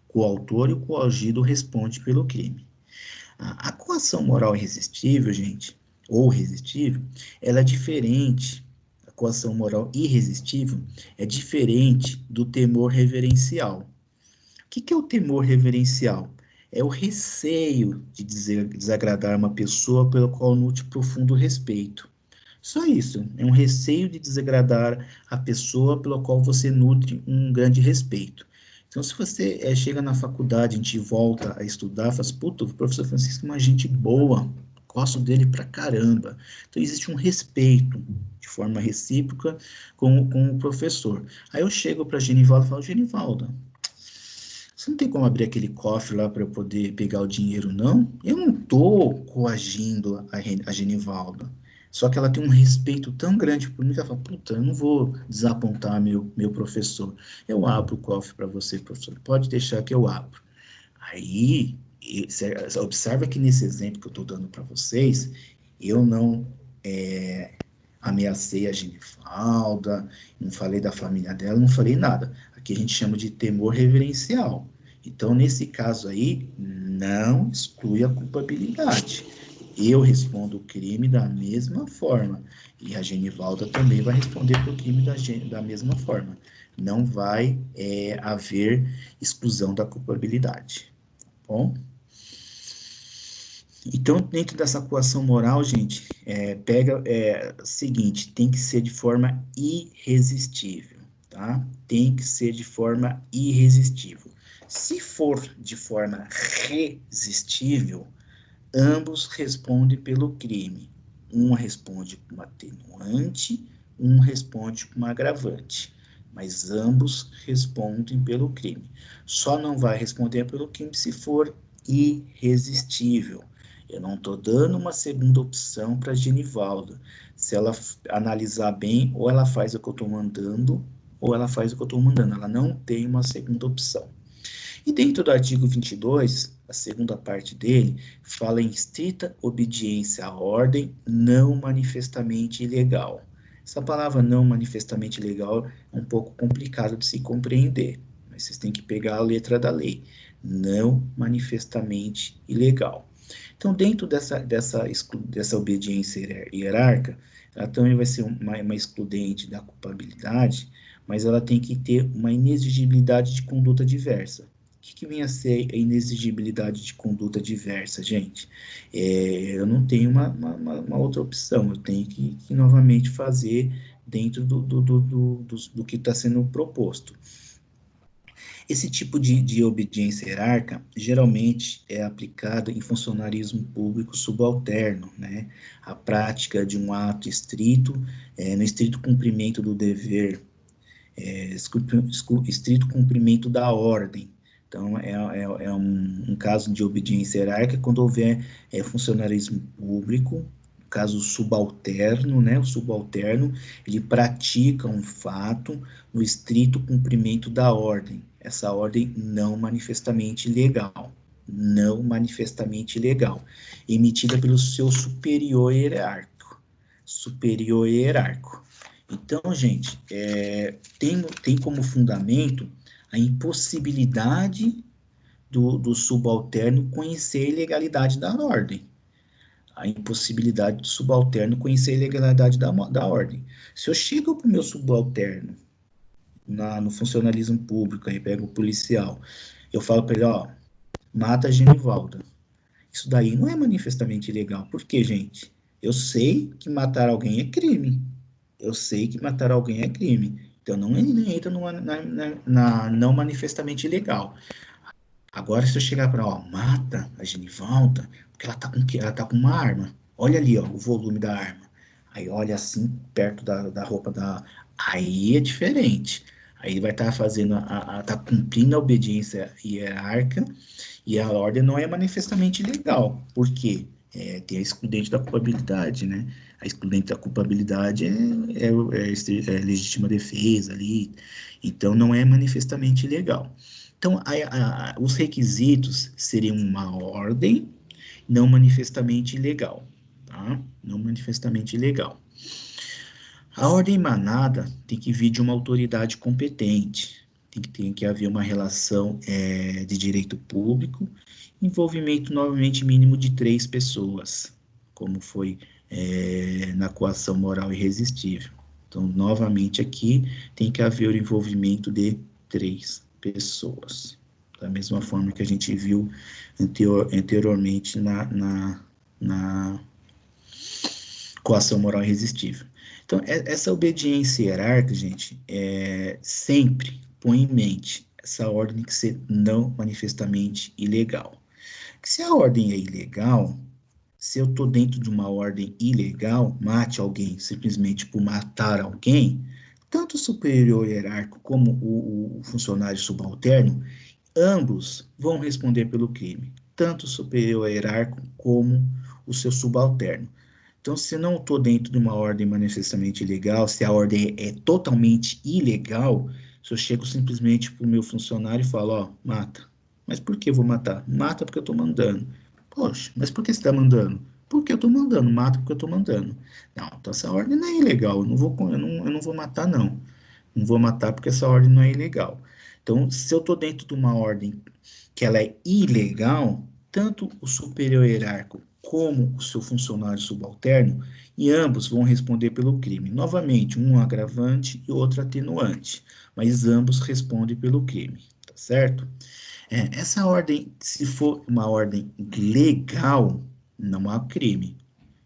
O coautor e o coagido responde pelo crime. A coação moral irresistível, gente, ou resistível, ela é diferente. A coação moral irresistível é diferente do temor reverencial. O que é o temor reverencial? É o receio de desagradar uma pessoa pela qual nutre profundo respeito. Só isso, é um receio de desagradar a pessoa pela qual você nutre um grande respeito. Então, se você chega na faculdade, a gente volta a estudar, fala assim, puta, o professor Francisco é uma gente boa, gosto dele pra caramba. Então, existe um respeito de forma recíproca com o professor. Aí eu chego para a Genivalda e falo, Genivalda, você não tem como abrir aquele cofre lá para eu poder pegar o dinheiro, não? Eu não estou coagindo a Genivalda. Só que ela tem um respeito tão grande por mim que ela fala, puta, eu não vou desapontar meu professor. Eu abro o cofre para você, professor. Pode deixar que eu abro. Aí, você observa que nesse exemplo que eu estou dando para vocês, eu não ameacei a Genivalda, não falei da família dela, não falei nada. Aqui a gente chama de temor reverencial. Então, nesse caso aí, não exclui a culpabilidade. Eu respondo o crime da mesma forma. E a Genivalda também vai responder pelo crime da mesma forma. Não vai haver exclusão da culpabilidade. Tá bom? Então, dentro dessa coação moral, gente, seguinte, tem que ser de forma irresistível, tá? Tem que ser de forma irresistível. Se for de forma resistível, ambos respondem pelo crime. Um responde com uma atenuante, um responde com uma agravante. Mas ambos respondem pelo crime. Só não vai responder pelo crime se for irresistível. Eu não estou dando uma segunda opção para a Genivalda. Se ela analisar bem, ou ela faz o que eu estou mandando, ou ela faz o que eu estou mandando. Ela não tem uma segunda opção. E dentro do artigo 22, a segunda parte dele, fala em estrita obediência à ordem não manifestamente ilegal. Essa palavra não manifestamente ilegal é um pouco complicado de se compreender, mas vocês têm que pegar a letra da lei. Não manifestamente ilegal. Então, dentro dessa obediência hierárquica, ela também vai ser uma excludente da culpabilidade, mas ela tem que ter uma inexigibilidade de conduta diversa. O que vem a ser a inexigibilidade de conduta diversa, gente? Eu não tenho uma outra opção, eu tenho que novamente fazer dentro do que está sendo proposto. Esse tipo de obediência hierárquica geralmente é aplicado em funcionarismo público subalterno, né? A prática de um ato estrito, no estrito cumprimento do dever, estrito cumprimento da ordem. Então, um caso de obediência hierárquica quando houver funcionarismo público caso subalterno, né? O subalterno, ele pratica um fato no estrito cumprimento da ordem. Essa ordem não manifestamente legal. Não manifestamente legal. Emitida pelo seu superior hierárquico. Superior hierárquico. Então, gente, tem como fundamento a impossibilidade do subalterno conhecer a ilegalidade da ordem. A impossibilidade do subalterno conhecer a ilegalidade da ordem. Se eu chego para o meu subalterno, no funcionalismo público, aí pego o policial, eu falo para ele, ó, mata a Genivalda. Isso daí não é manifestamente ilegal. Por quê, gente? Eu sei que matar alguém é crime. Eu sei que matar alguém é crime. Então, não entra na não manifestamente ilegal. Agora, se eu chegar para, ó, mata a Genivalda, porque ela tá com uma arma. Olha ali, ó, o volume da arma. Aí olha assim, perto da roupa da... Aí é diferente. Aí vai estar fazendo, tá cumprindo a obediência hierárquica e a ordem não é manifestamente ilegal. Por quê? Tem a excludente da culpabilidade, né? A excludente da culpabilidade é legítima defesa ali. Então, não é manifestamente ilegal. Então, os requisitos seriam uma ordem não manifestamente ilegal, tá? Não manifestamente ilegal. A ordem emanada tem que vir de uma autoridade competente, tem que haver uma relação de direito público, envolvimento novamente mínimo de 3 pessoas, como foi na coação moral irresistível. Então, novamente aqui, tem que haver o envolvimento de 3 pessoas, da mesma forma que a gente viu anteriormente na coação moral irresistível. Então, essa obediência hierárquica, gente, sempre põe em mente, essa ordem tem que ser não manifestamente ilegal. Porque se a ordem é ilegal, se eu estou dentro de uma ordem ilegal, mate alguém simplesmente por matar alguém, tanto o superior hierárquico como o funcionário subalterno, ambos vão responder pelo crime, tanto o superior hierárquico como o seu subalterno. Então, se eu não estou dentro de uma ordem manifestamente ilegal, se a ordem é totalmente ilegal, se eu chego simplesmente para o meu funcionário e falo, ó, mata. Mas por que eu vou matar? Mata porque eu estou mandando. Poxa, mas por que você está mandando? Porque eu estou mandando. Mata porque eu estou mandando. Não, então essa ordem não é ilegal. Eu não vou matar, não. Não vou matar porque essa ordem não é ilegal. Então, se eu estou dentro de uma ordem que ela é ilegal, tanto o superior hierárquico como o seu funcionário subalterno, e ambos vão responder pelo crime. Novamente, um agravante e outro atenuante, mas ambos respondem pelo crime, tá certo? Essa ordem, se for uma ordem legal, não há crime,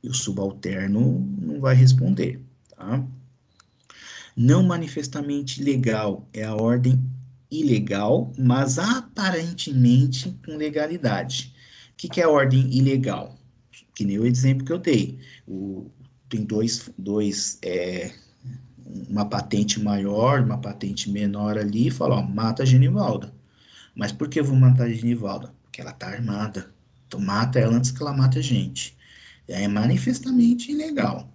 e o subalterno não vai responder, tá? Não manifestamente legal é a ordem ilegal, mas aparentemente com legalidade. O que é a ordem ilegal? Que nem o exemplo que eu dei. Tem uma patente maior, uma patente menor ali, e fala, ó, mata a Genivalda. Mas por que eu vou matar a Genivalda? Porque ela tá armada. Então mata ela antes que ela mate a gente. É manifestamente ilegal.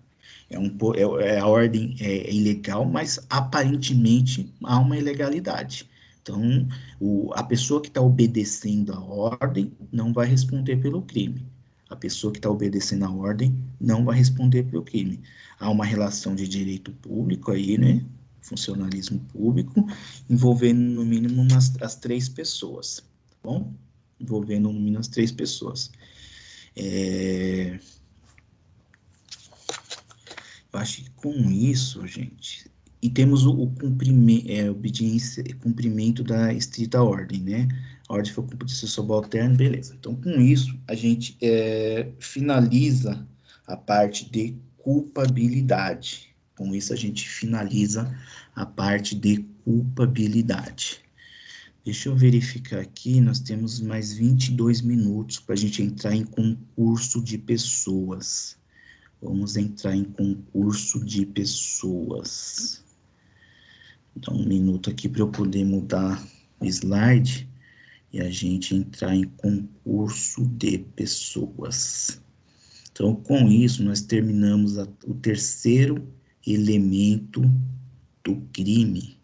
A ordem é ilegal, mas aparentemente há uma ilegalidade. Então, a pessoa que está obedecendo a ordem não vai responder pelo crime. A pessoa que está obedecendo a ordem não vai responder pelo crime. Há uma relação de direito público aí, né? Funcionalismo público, envolvendo no mínimo as 3 pessoas, tá bom? Envolvendo no mínimo as 3 pessoas. Eu acho que com isso, gente, e temos o cumprimento da estrita ordem, né? A ordem foi cumprida de seu subalterno, beleza. Então, com isso, a gente finaliza a parte de culpabilidade. Com isso, a gente finaliza a parte de culpabilidade. Deixa eu verificar aqui, nós temos mais 22 minutos para a gente entrar em concurso de pessoas. Vamos entrar em concurso de pessoas. Dá um minuto aqui para eu poder mudar o slide e a gente entrar em concurso de pessoas. Então, com isso, nós terminamos o terceiro elemento do crime.